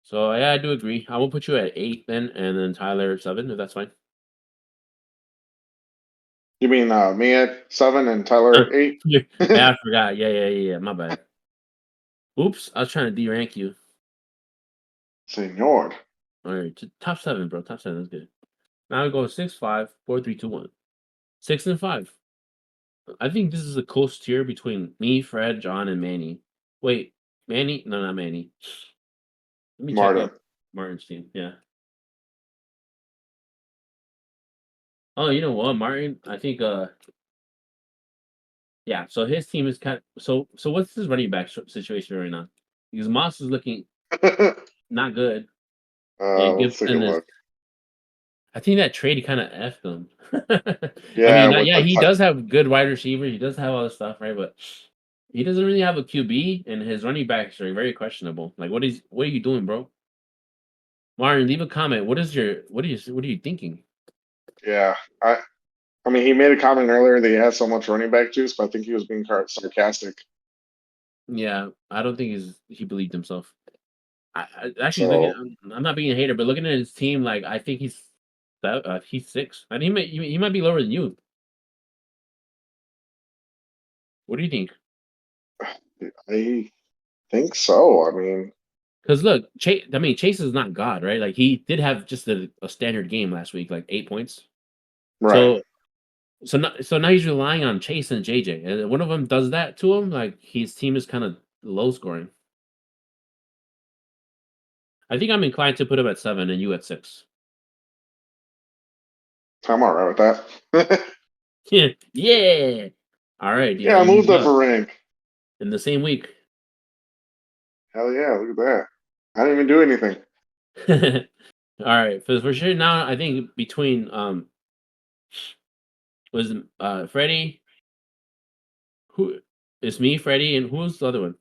So yeah, I do agree. I will put you at 8 then, and then Tyler at 7, if that's fine. You mean me at 7 and Tyler at 8? Yeah, I forgot. Yeah. My bad. Oops, I was trying to D-rank you. Senor. All right, top 7, bro. Top 7 is good. Now we go 6, 5, 4, 3, 2, 1. 6 and 5. I think this is a close tier between me, Fred, John, and Manny. Wait, Manny? No, not Manny. Let me check Martin. up Martin's team. Yeah. Oh, you know what, Martin? I think yeah. So his team is so what's his running back situation right now? Because Moss is looking not good, and Let's take a Gibson is. look. I think that trade kind of effed him. I Yeah, mean, with yeah, the he does have good wide receivers. He does have all this stuff, right? But he doesn't really have a QB, and his running backs are very questionable. Like, what are you doing, bro? Martin, leave a comment. What are you thinking? yeah. I mean, he made a comment earlier that he has so much running back juice, but I think he was being sarcastic. Yeah, I don't think he believed himself. Actually looking. So I'm not being a hater, but looking at his team, like I think he's 6. I mean, he might be lower than you. What do you think? I think so. I mean, Because look, Chase. I mean, Chase is not God, right? Like he did have just a standard game last week, like 8 points. right. So now he's relying on Chase and JJ. And one of them does that to him. Like his team is kind of low scoring. I think I'm inclined to put him at 7 and you at 6. I'm all right with that. Yeah. All right, Yeah, Dion, I you moved move up up a rank. in the same week. Hell yeah, look at that. I didn't even do anything. All right, for sure. Now I think between was Freddie, who is me, Freddie, and who's the other one?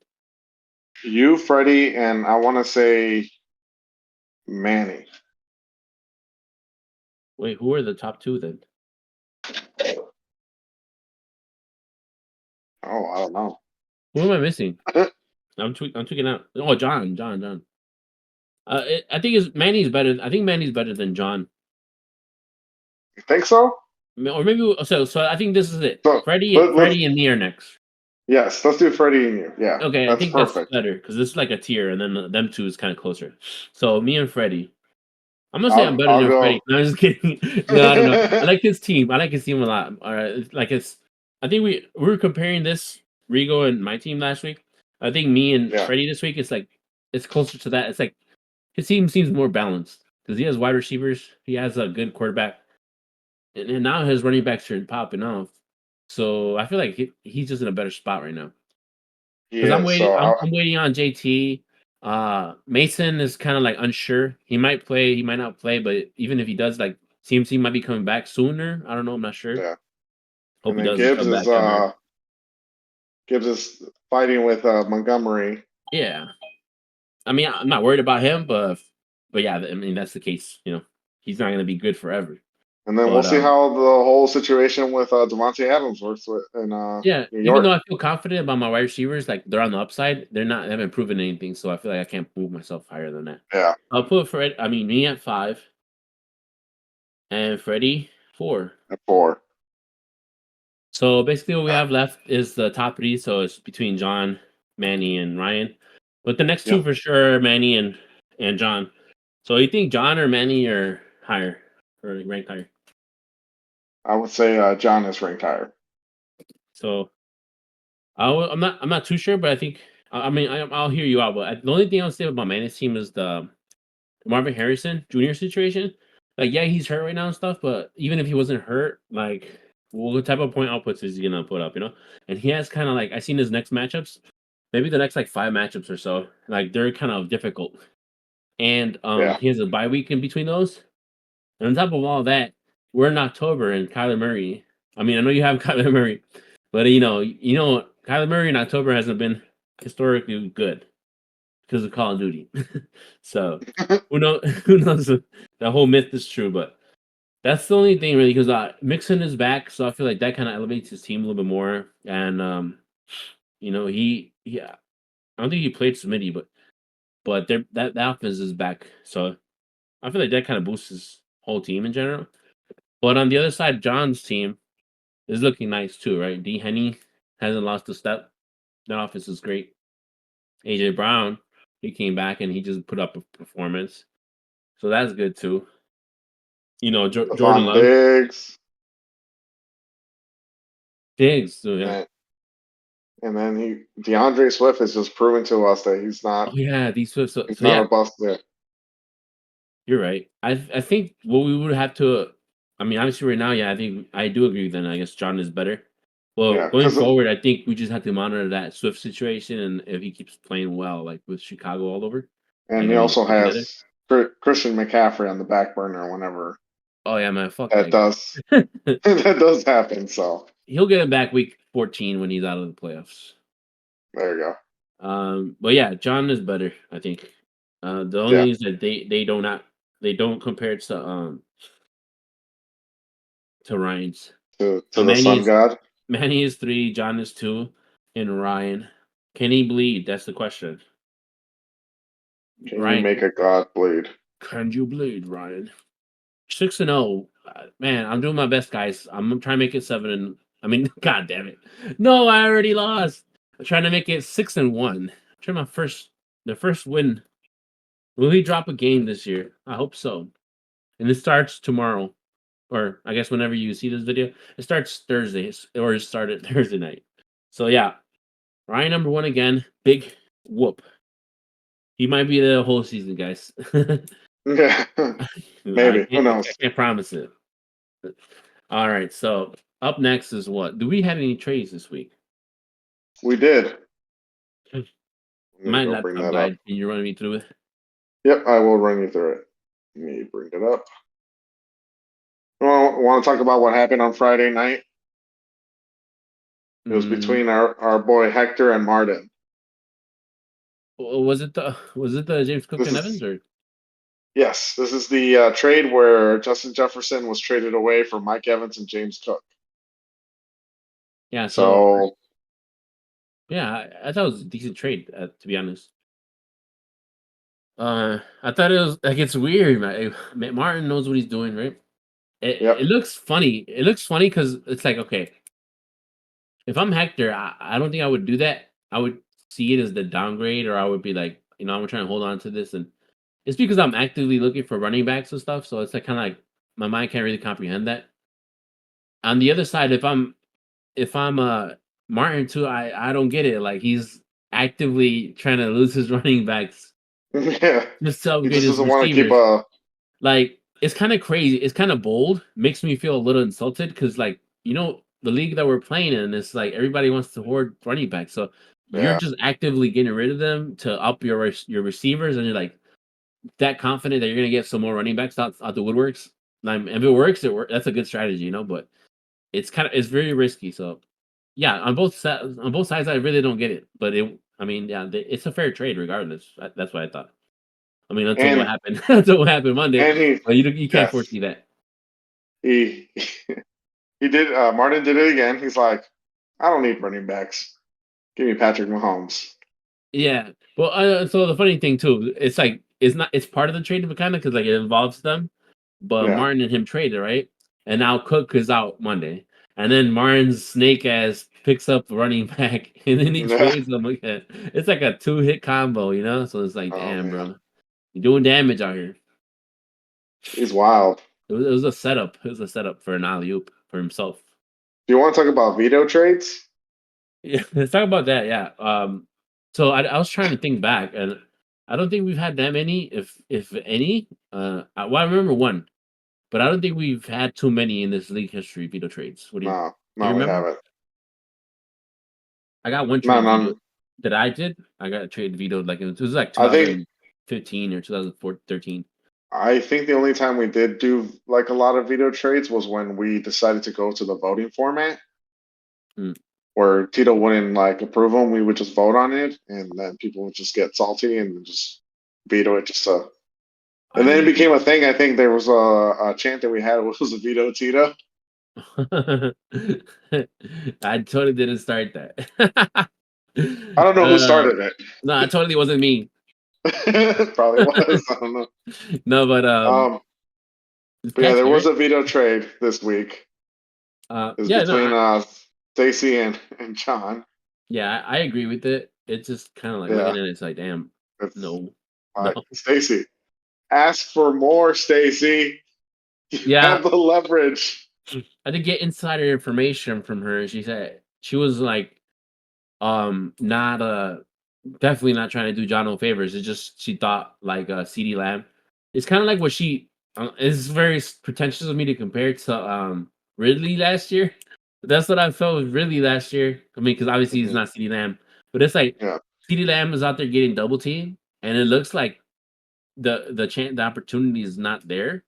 You, Freddie, and I want to say Manny. Wait, who are the top two then? Oh, I don't know. Who am I missing? I'm tweaking out. Oh, John. I think is Manny's better. I think Manny's better than John. You think so? Or maybe so. I think this is it. So let's Freddie and me are next. yes, let's do Freddie and you. Yeah, Okay, I that's think that's perfect. better because this is like a tier, and then them two is kind of closer. So me and Freddie. I'm gonna say I'm better I'll than Freddie. go. No, I'm just kidding. No, I don't know. I like his team. I like his team a lot. All right, it's. I think we were comparing this Rigo and my team last week. I think me and Yeah, Freddie this week is like it's closer to that. It's like his team seems more balanced because he has wide receivers. He has a good quarterback, and now his running backs are popping off. So I feel like he's just in a better spot right now. he Because I'm is. waiting. So I'm waiting on JT. Mason is kind of like unsure. He might play. He might not play. But even if he does, like CMC might be coming back sooner. I don't know. I'm not sure. yeah, Hope and he then doesn't come back ever. Gibbs is fighting with Montgomery, Yeah. I mean, I'm not worried about him, but yeah. I mean, that's the case. He's not going to be good forever. and then we'll But see how the whole situation with Devontae Adams works in yeah. New Even though York. I feel confident about my wide receivers, like they're on the upside, they haven't proven anything. So I feel like I can't move myself higher than that. Yeah, I'll put Fred. I mean, me at 5 and Freddie 4. at 4. So basically, what we Uh, have left is the top three. So it's between John, Manny, and Ryan. But the next two yep, for sure, Manny and John. So you think John or Manny are higher or ranked higher? I would say John is ranked higher. So I'm not too sure, but I think I mean I'll hear you out. But the only thing I'll say about Manny's team is the Marvin Harrison Jr. situation. Like, yeah, he's hurt right now and stuff, but even if he wasn't hurt, like, what type of point outputs is he gonna put up? And he has kind of like I seen his next matchups, maybe the next like 5 matchups or so. Like they're kind of difficult, and Yeah, he has a bye week in between those. And on top of all that, we're in October, and Kyler Murray. I mean, I know you have Kyler Murray, but Kyler Murray in October hasn't been historically good because of Call of Duty. So who knows? Who knows if the whole myth is true? But that's the only thing really because Mixon is back, so I feel like that kind of elevates his team a little bit more. And yeah, I don't think he played Smitty, but that offense is back, so I feel like that kind of boosts his whole team in general. But on the other side, John's team is looking nice too, right? D Henny hasn't lost a step. That offense is great. AJ Brown, he came back and he just put up a performance. So that's good too. Jordan Stephon Love, Diggs, Diggs. So yeah. and then DeAndre Swift has just proven to us that Oh yeah, these so he's so not yeah, a bust there. you're right. I think what we would have to. I mean, obviously, right now, yeah, I think I do agree. Then I guess John is better. Well, Yeah, going because forward, I think we just have to monitor that Swift situation, and if he keeps playing well, like with Chicago all over, and like he I mean, also put together. has Christian McCaffrey on the back burner whenever Oh yeah, man, fuck that that guy. does that does happen. So He'll get it back week 14 when he's out of the playoffs. there you go. But yeah, John is better. I think. The only Yeah, thing is that they don't compare it to Ryan's. to So the Sun God. Manny is 3, John is 2, and Ryan. Can he bleed? That's the question. Can you Ryan, make a God bleed? can you bleed, Ryan? 6-0. Man, I'm doing my best, guys. I'm trying to make it 7 and I mean, god damn it. No, I already lost. I'm trying to make it 6-1. Try the first win. Will he drop a game this year? I hope so. And it starts tomorrow. Or I guess whenever you see this video. It starts Thursday or it started Thursday night. So yeah, Ryan number 1 again. Big whoop. He might be the whole season, guys. Yeah, maybe. Who I knows? can't promise it. All right, so up next is what? Do we have any trades this week? We did. Let me My go bring laptop that up. died. Can you run me through it? Yep, I will run you through it. Let me bring it up. Well, want to talk about what happened on Friday night? It was Mm, between our boy Hector and Martin. was it the James Cook This and Evans is or? Yes, this is the trade where Justin Jefferson was traded away for Mike Evans and James Cook. Yeah, so So yeah, I thought it was a decent trade, to be honest. I thought it was like it's weird, man. Martin knows what he's doing, right? It yep, looks funny. It looks funny because it's like, okay, if I'm Hector, I don't think I would do that. I would see it as the downgrade, or I would be like, I'm trying to hold on to this, and it's because I'm actively looking for running backs and stuff. So it's like kind of like my mind can't really comprehend that. On the other side, if I'm Martin too, I don't get it. Like he's actively trying to lose his running backs yeah. just to He upgrade just his doesn't want to keep receivers. a Like it's kind of crazy. It's kind of bold. Makes me feel a little insulted because like the league that we're playing in is like everybody wants to hoard running backs. So you're yeah. just actively getting rid of them to up your receivers, and you're like that confident that you're gonna get some more running backs out the woodworks. Like, if it works, that's a good strategy, But it's very risky. So yeah, on both sides, I really don't get it. But I mean, yeah, it's a fair trade regardless. That's what I thought. I mean, until what And happened, until what happened Monday, and he but you can't yes foresee that. he he did. Martin did it again. He's like, I don't need running backs. Give me Patrick Mahomes. Yeah. Well, so the funny thing too, it's like it's part of the trade of kind of because like it involves them, but Yeah, Martin and him traded, right? And now Cook is out Monday, and then Martin's snake ass picks up running back, and then he yeah. trades them again. It's like a 2-hit combo. So it's like, Oh damn, man, bro, you're doing damage out here. he's wild. It was a setup. It was a setup for an alley oop for himself. Do you want to talk about veto trades? Yeah, let's talk about that. Yeah. So I was trying to think back, and I don't think we've had that many, if any. Well, I remember one, but I don't think we've had too many in this league history veto trades. What do you No, do? You no, we remember? haven't. I got one No, trade veto none. that I did. I got a trade vetoed like it was like I think 2015 or 2013. I think the only time we did do like a lot of veto trades was when we decided to go to the voting format, Hmm. where Tito wouldn't like approve them. We would just vote on it, and then people would just get salty and just veto it. Just to, and I then it mean, became a thing. I think there was a chant that we had was a veto Tito. I totally didn't start that. I don't know who uh, started no, it totally wasn't me. it. Probably was. I don't know. No, but Um, it's but yeah, there catchy, was right? a veto trade this week. It was Yeah, no, between Stacy and John. yeah, I agree with it. It's just kind of like looking Yeah, at it, it's like, damn, it's no, no. like Stacy. Ask for more, Stacy. You Yeah, have the leverage. I did get insider information from her. She said she was like, not definitely not trying to do John no favors. It's just she thought like CD Lamb. It's kind of like what she. It's very pretentious of me to compare to Ridley last year. But that's what I felt with Ridley last year. I mean, because obviously he's Hmm. not CD Lamb, but it's like Yeah, CD Lamb is out there getting double teamed, and it looks like the opportunity is not there.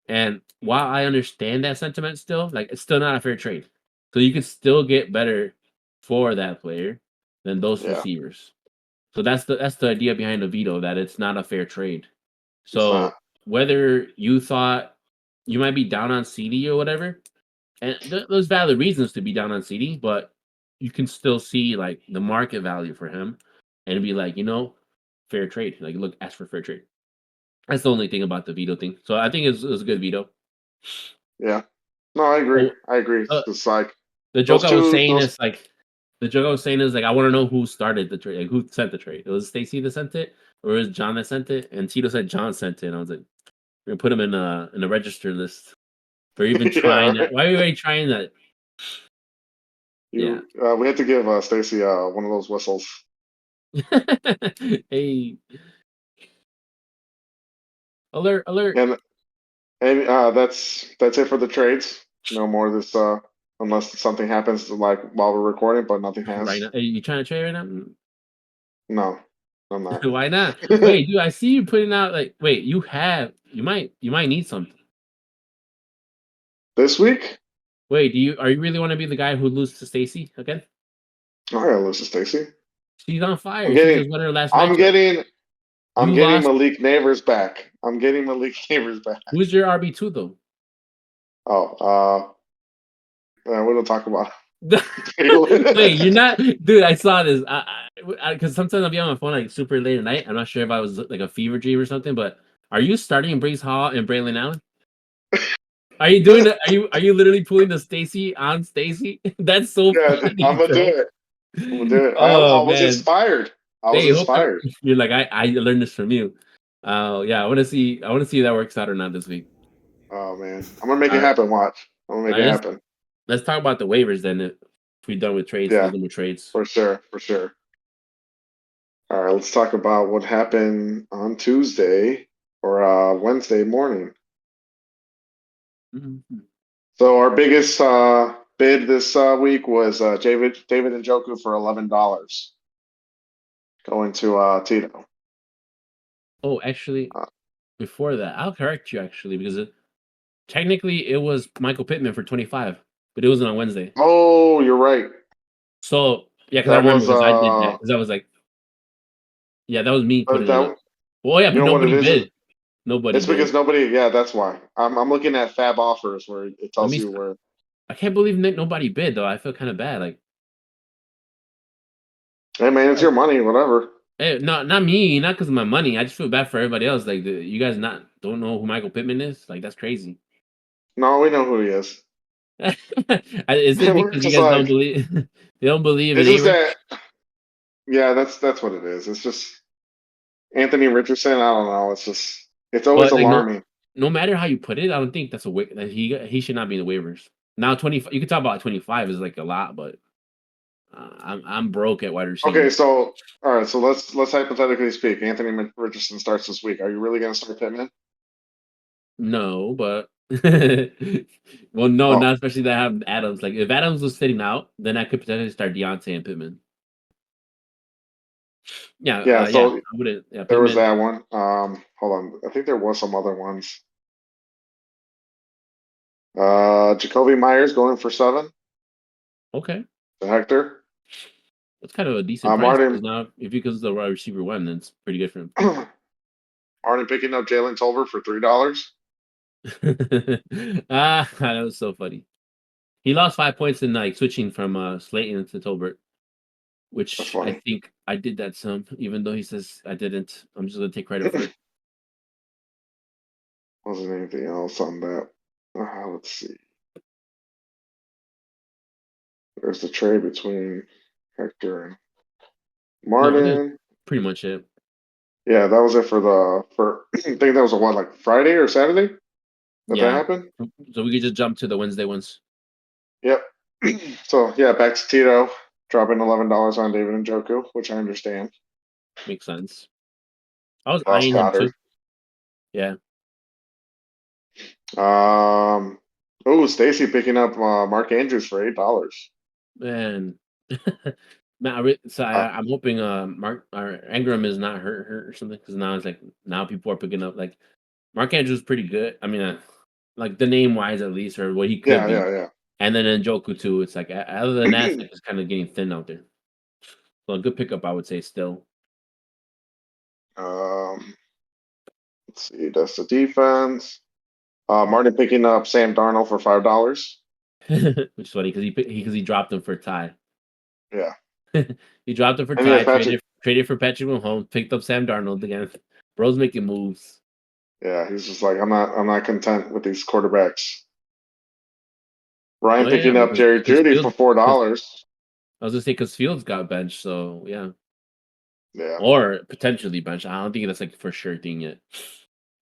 And while I understand that sentiment, still like it's still not a fair trade. So you can still get better for that player than those yeah, receivers. So that's the idea behind the veto, that it's not a fair trade. it's not. So whether you thought you might be down on CD or whatever, and there's valid reasons to be down on CD, but you can still see like the market value for him and be like, fair trade. Like, look, ask for fair trade. That's the only thing about the veto thing. So I think it's a good veto. Yeah. No, I agree. So I agree. uh, It's like the joke those I was two. saying Those. is like I want to know who started the trade, like who sent the trade. It was Stacy that sent it, or was John that sent it? And Tito said John sent it. And I was like, we're gonna put him in a register list for even Yeah. trying that. Right. Why are you already trying that? Yeah. You. We had to give Stacy one of those whistles. Hey, alert, alert! And that's it for the trades. No more of this. Unless something happens like while we're recording, but nothing Right has. now, are you trying to trade right now? No, I'm not. Why not? Wait, dude, I see you putting out like. Wait, you might need something. This week, Wait, are you really want to be the guy who loses to Stacy again? I gotta lose to Stacy. She's on I'm fire. She getting. just won her last I'm matchup. getting. I'm You getting lost. Malik Neighbors back. I'm getting Malik Neighbors back. Who's your RB2 though? Oh, we don't talk about Wait, you're it. not, dude. I saw this. Because sometimes I'll be on my phone like super late at night. I'm not sure if I was like a fever dream or something. But are you starting Brees Hall and Braylon Allen? Are you doing it? Are you literally pulling the Stacy on Stacy? That's so Yeah, I'm funny, gonna do bro. it. I'm gonna do it. I Oh was man. inspired. I was Hey, hope inspired. you're like I learned this from you. Yeah, I want to see if that works out or not this week. Oh man, I'm gonna make All it right, happen. Watch. I'm gonna all make it right, happen. let's talk about the waivers then. If we're done with trades, let's Yeah, do with trades. for sure, for sure. All right, let's talk about what happened on Tuesday or Wednesday morning. Mhm. So our biggest bid this week was David Njoku for $11 going to Tito. Oh, actually, Uh, before that, I'll correct you actually because technically it was Michael Pittman for 25, but it wasn't on Wednesday. oh, you're right. So yeah, because I That remember was because I did that because I was like, yeah, that was me putting it up. that. Well, yeah, You but know what it nobody is? bid. Nobody It's because bid. nobody. Yeah, that's why. I'm looking at Fab offers where it Let tells me. you where. I can't believe nobody bid though. I feel kind of bad. Like, Hey man, it's your money, whatever. hey, not me, not because of my money. I just feel bad for everybody else. Like, you guys not don't know who Michael Pittman is. Like, that's crazy. No, we know who he is. Is it We're because you just guys don't like, believe they don't believe in it's just Average? that. Yeah, that's what it is. It's just Anthony Richardson. I don't know. It's always But like, alarming. no matter how you put it, I don't think that's a that he should not be in the waivers. Now 25, you can talk about 25 is like a lot, but I'm broke at wide Okay, receiver. so all right, so let's hypothetically speak. Anthony Richardson starts this week. Are you really going to start Pittman? No, but well, no, Oh, not especially that I have Adams. Like, if Adams was sitting out, then I could potentially start Deontay and Pittman. Yeah, yeah. yeah, So I wouldn't. Yeah, there was Pittman. that one. Hold on. I think there was some other ones. Jacoby Myers going for 7 Okay, to Hector. that's kind of a decent price because Martin now if because the wide receiver one, then it's pretty good for him. Martin picking up Jalen Tolbert for $3. That was so funny. He lost 5 points in like switching from Slayton to Tolbert, That's which I funny. think I did that some, even though he says I didn't. I'm just gonna take credit for it. Wasn't anything else on that. Let's see. There's the trade between Hector and No, that's Martin. pretty much it. Yeah, that was it for I think that was a what, like Friday or Saturday that Yeah. happened? So we could just jump to the Wednesday ones. Yep. So yeah, back to Tito, dropping $11 on David and Njoku, which I understand. Makes sense. I was Lost eyeing him Goddard. too. Yeah. Um oh, Stacy picking up Mark Andrews for $8. Man. Man, Uh, I'm hoping Mark or Ingram is not hurt or something because now it's like now people are picking up like Mark Andrews is pretty good. I mean, like the name wise at least or what he could yeah, be, yeah, and then Njoku too. It's like other than that, it's yeah. like it's kind of getting thin out there. So a good pickup, I would say, still. um let's see, that's the defense. Martin picking up Sam Darnold for $5. Which is funny because he dropped him for a tie. Yeah. He dropped him for And he has tie, Patrick. traded for Patrick Mahomes, picked up Sam Darnold again. Bro's making moves. Yeah, he's just like, I'm not content with these quarterbacks. Ryan Oh yeah, picking up Jerry because Judy for Fields, $4. because I was gonna say because Fields got benched, so yeah, Yeah. or potentially benched. I don't think that's like for sure thing yet.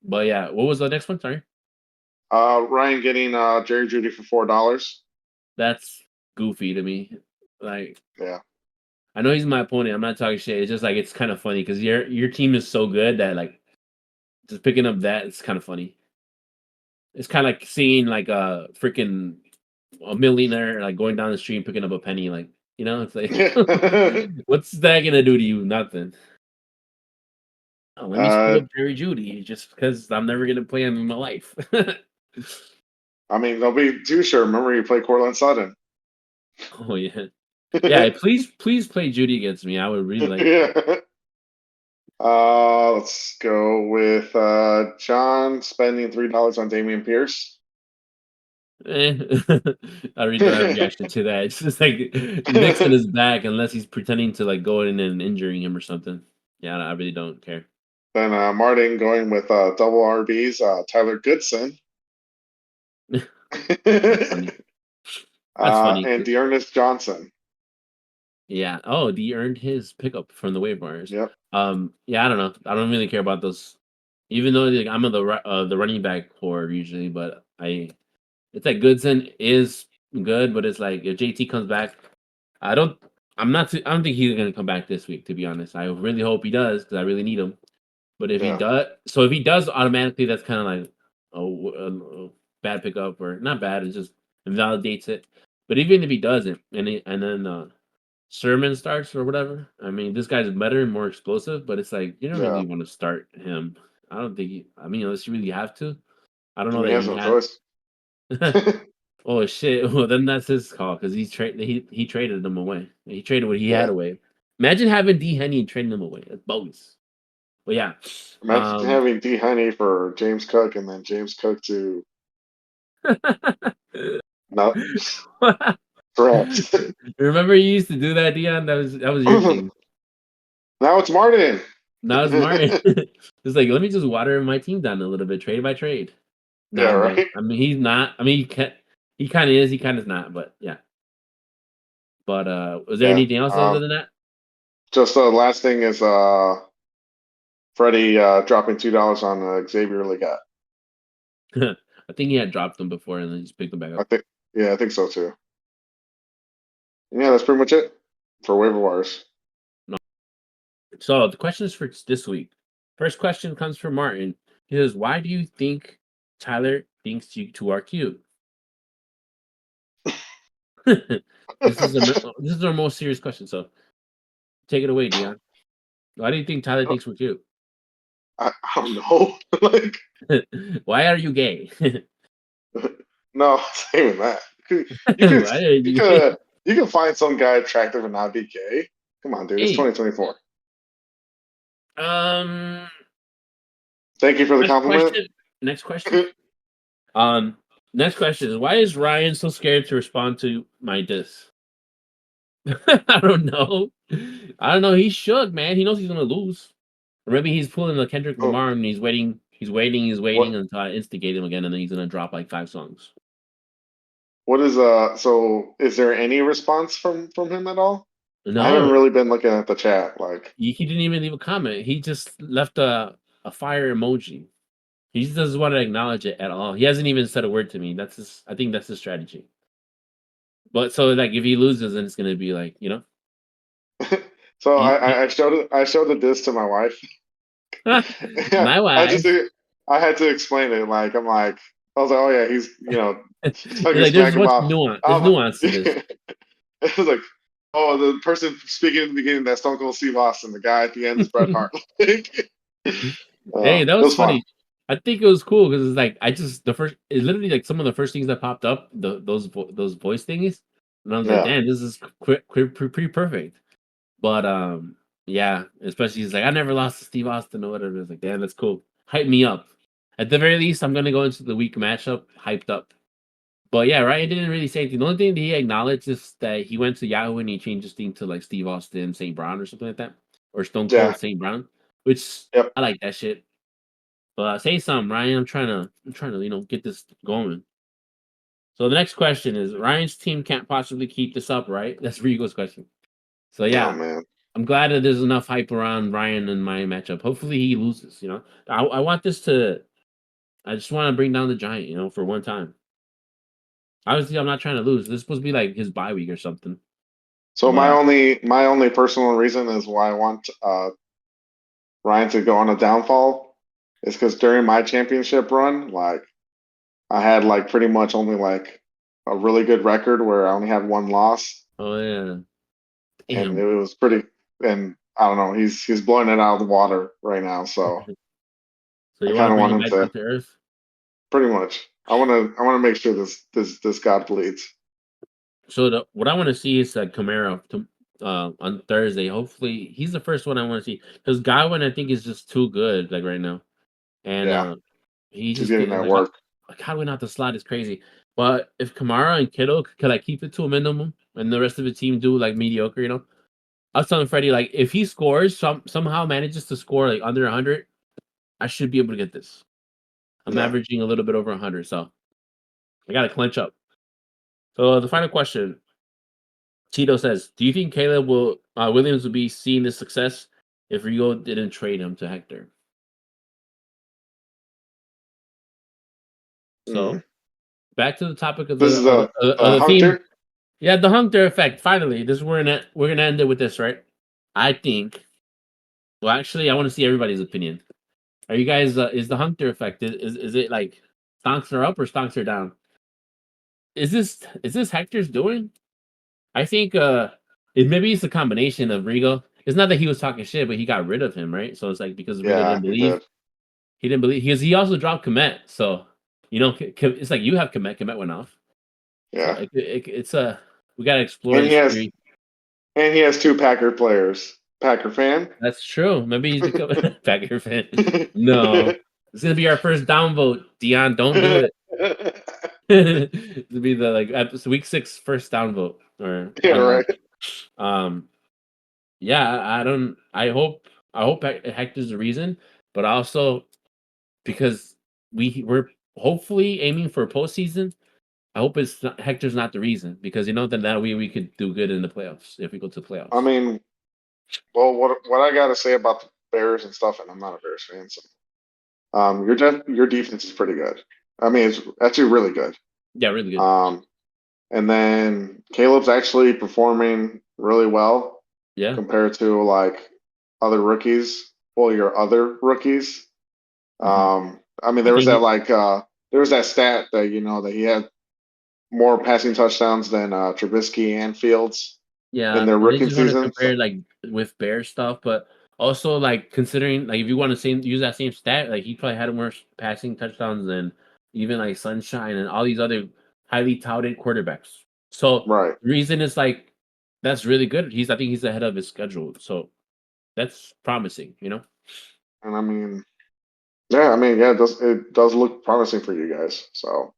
But yeah, what was the next one? Sorry, Ryan getting Jerry Judy for $4. that's goofy to me. Like Yeah. I know he's my opponent. I'm not talking shit. It's just like it's kind of funny because your team is so good that like just picking up that it's kind of funny. It's kind of like seeing like a millionaire like going down the street and picking up a penny. Like it's like what's that gonna do to you? Nothing. Oh, let me scoop uh, up Jerry Judy just because I'm never gonna play him in my life. I mean, they'll be too sure. Remember, you played Cortland Sutton. Oh yeah, yeah. Please play Judy against me. I would really like that. Yeah. Let's go with John spending $3 on Damian Pierce. Eh. I really don't have a reaction to that. It's just like Nixon is back unless he's pretending to like go in and injuring him or something. Yeah, I really don't care. Then Martin going with double RBs, Tyler Goodson. That's funny. That's funny. And Dearness Johnson. Yeah. Oh, he earned his pickup from the waiver wires. Yep. Yeah, I don't know. I don't really care about those. Even though like, I'm on the running back core usually, but it's like Goodson is good, but it's like if JT comes back, I don't. I don't think he's gonna come back this week. To be honest, I really hope he does because I really need him. But if he Yeah. does, so if he does, automatically that's kind of like a bad pickup or not bad. It just invalidates it. But even if he doesn't, and then Sermon starts or whatever, I mean, this guy's better and more explosive. But it's like you don't Yeah. really want to start him. I don't think. I mean, unless you really have to. I don't I know mean, that he has he no has. choice. Oh shit! Well, then that's his call because he traded them away. He traded what he had Yeah. away. Imagine having D Henny and trading them away. That's bogus. But yeah, Imagine having D Honey for James Cook and then James Cook to no correct. remember you used to do that, Dion? That was your thing. Now it's Martin. Now it's Martin. It's like let me just water my team down a little bit, trade by trade. Yeah, Nah, but right. I mean he's not. I mean he kind of is. He kind of not. But yeah. But was there Yeah. anything else other than that? Just the last thing is Freddie dropping $2 on Xavier Leggett. I think he had dropped them before and then just picked them back I up. think yeah, I think so too. Yeah, that's pretty much it for waiver wires. No. So the questions for this week. First question comes from Martin. He says, "Why do you think Tyler thinks you two are cute?" This is our most serious question. So take it away, Dion. Why do you think Tyler thinks we're cute? I don't know. Like Why are you gay? no, it's not even that. You could Why are you you gay? could you can find some guy attractive and not be gay. Come on, dude. It's Hey, 2024. um, Thank you for the next compliment. question. Next question. Um, Next question is why is Ryan so scared to respond to my diss? I don't know. I don't know. He's shook, man. He knows he's gonna lose. Or maybe he's pulling the Kendrick Oh, Lamar and he's waiting what until I instigate him again, and then he's gonna drop like 5 songs. what is so is there any response from him at all? I haven't No, really been looking at the chat. Like, he didn't even leave a comment. He just left a fire emoji. He just doesn't want to acknowledge it at all. He hasn't even said a word to me. I think that's his strategy. But so like if he loses, then it's gonna be like so he I showed the diss to my wife. Yeah, my wife. I had to explain it. Like I'm like I was like, oh yeah, he's You're talking like smack there's what's about. nuance. There's Um, nuance to this. it was like, oh, the person speaking in the beginning that Stone Cold Steve Austin, the guy at the end is Bret Hart. Hey, that It was was fun. funny. I think it was cool because it's like it's literally like some of the first things that popped up those voice thingies, and I was like, Yeah. damn, this is pretty perfect. But yeah, especially he's like, I never lost to Steve Austin or whatever. It's like, damn, that's cool. Hype me up. At the very least, I'm gonna go into the week matchup hyped up. But yeah, Ryan didn't really say anything. The only thing that he acknowledged is that he went to Yahoo and he changed his thing to like Steve Austin, St. Brown or something like that, or Stone Yeah. Cold St. Brown, which Yep. I like that shit. But say something, Ryan. I'm trying to get this going. So the next question is Ryan's team can't possibly keep this up, right? That's Rigo's question. So Oh yeah, man. I'm glad that there's enough hype around Ryan and my matchup. Hopefully he loses. I want this to. I just want to bring down the giant. For one time. Obviously, I'm not trying to lose. This is supposed to be like his bye week or something. So But my only personal reason is why I want Ryan to go on a downfall is because during my championship run, like I had like pretty much only like a really good record where I only had one loss, oh yeah, and it damn. was pretty. And I don't know, he's blowing it out of the water right now. So So I you want kind to of bring want him him back down to to earth? pretty much. I want to make sure this God bleeds. So what I want to see is Camaro. on Thursday. Hopefully, he's the first one I want to see because Godwin I think is just too good like right now, and Yeah, he he's just getting get that like work. Godwin out the slot is crazy. But if Kamara and Kittle could like keep it to a minimum and the rest of the team do like mediocre, I was telling Freddie like if he scores somehow manages to score like under 100, I should be able to get this. I'm Yeah. averaging a little bit over 100, so I got to clench up. So the final question, Tito says, "Do you think Caleb Williams will be seeing this success if Rigo didn't trade him to Hector?" Mm. So back to the topic of This is the the theme. Hunkther. Yeah, the Hunkther Effect. Finally, this we're gonna end it with this, right? I think. Well, actually, I want to see everybody's opinion. Are you guys? Is the Hunkther Effect? Is it like stonks are up or stonks are down? Is this Hector's doing? I think maybe it's a combination of Rigo. It's not that he was talking shit, but he got rid of him, right? So it's like because Rigo Yeah, didn't he believe. did. He didn't believe because he also dropped Komet. So it's like you have Komet. Komet went off. So Yeah, it's a we gotta explore and his theory. he has two Packer players. Packer fan. That's true. Maybe he's become a Packer fan. No, it's gonna be our first downvote. Dion, don't do it. It'll be the week 6 first downvote or Yeah, unlock. right. Um, yeah, I don't. I hope Hector's the reason, but also because we're hopefully aiming for postseason. I hope Hector's not the reason because then that we could do good in the playoffs if we go to the I playoffs. mean, well, what I got to say about the Bears and stuff, and I'm not a Bears fan, so your defense is pretty good. I mean, it's actually really good. Yeah, really good. Um, and then Caleb's actually performing really well Yeah. compared to like other rookies. Well, your other rookies. Hmm. I mean, I there was think that there was that stat that that he had more passing touchdowns than Trubisky and Fields in yeah, their and they rookie just want to season. compare So like with Bear stuff, but also like considering like if you want to use that same stat, like he probably had more passing touchdowns than even like Sunshine and all these other highly touted quarterbacks. So right, the reason is like that's really good. I think he's ahead of his schedule, so that's promising. and I mean, yeah, yeah, it does look promising for you guys. So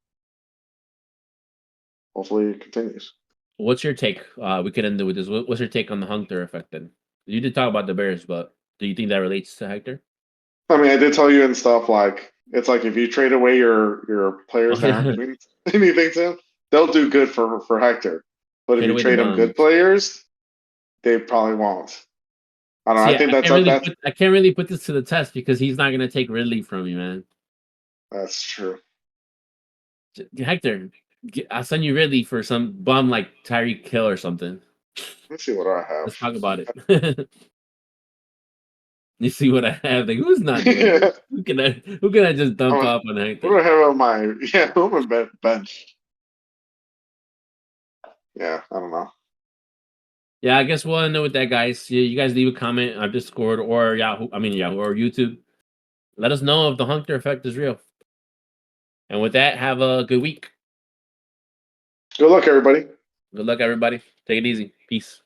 hopefully it continues. What's your take? We could end it with this. What's your take on the Hunter effect then? You did talk about the Bears, but do you think that relates to Hector? I mean, I did tell you and stuff like it's like if you trade away your Oh players that aren't yeah, doing anything to him, they'll do good for Hector. But if trade you away the trade him good bums. players, they probably won't. I don't know. See, I think I can't really put this to the test because he's not gonna take Ridley from you, man. that's true. Hector, I'll send you Ridley for some bum like Tyreek Hill or something. Let's see what I have. Let's talk about it. You see what I have? Like, who's not doing this? Yeah, Who can I just dump I'm, off on what Hector? do I have on my who am I bench? Yeah, I don't know. Yeah, I guess we'll end it with that, guys. You guys leave a comment on Discord or Yahoo. I mean Yahoo or YouTube. Let us know if the Hunter effect is real. And with that, have a good week. Good luck, everybody. Good luck, everybody. Take it easy. Peace.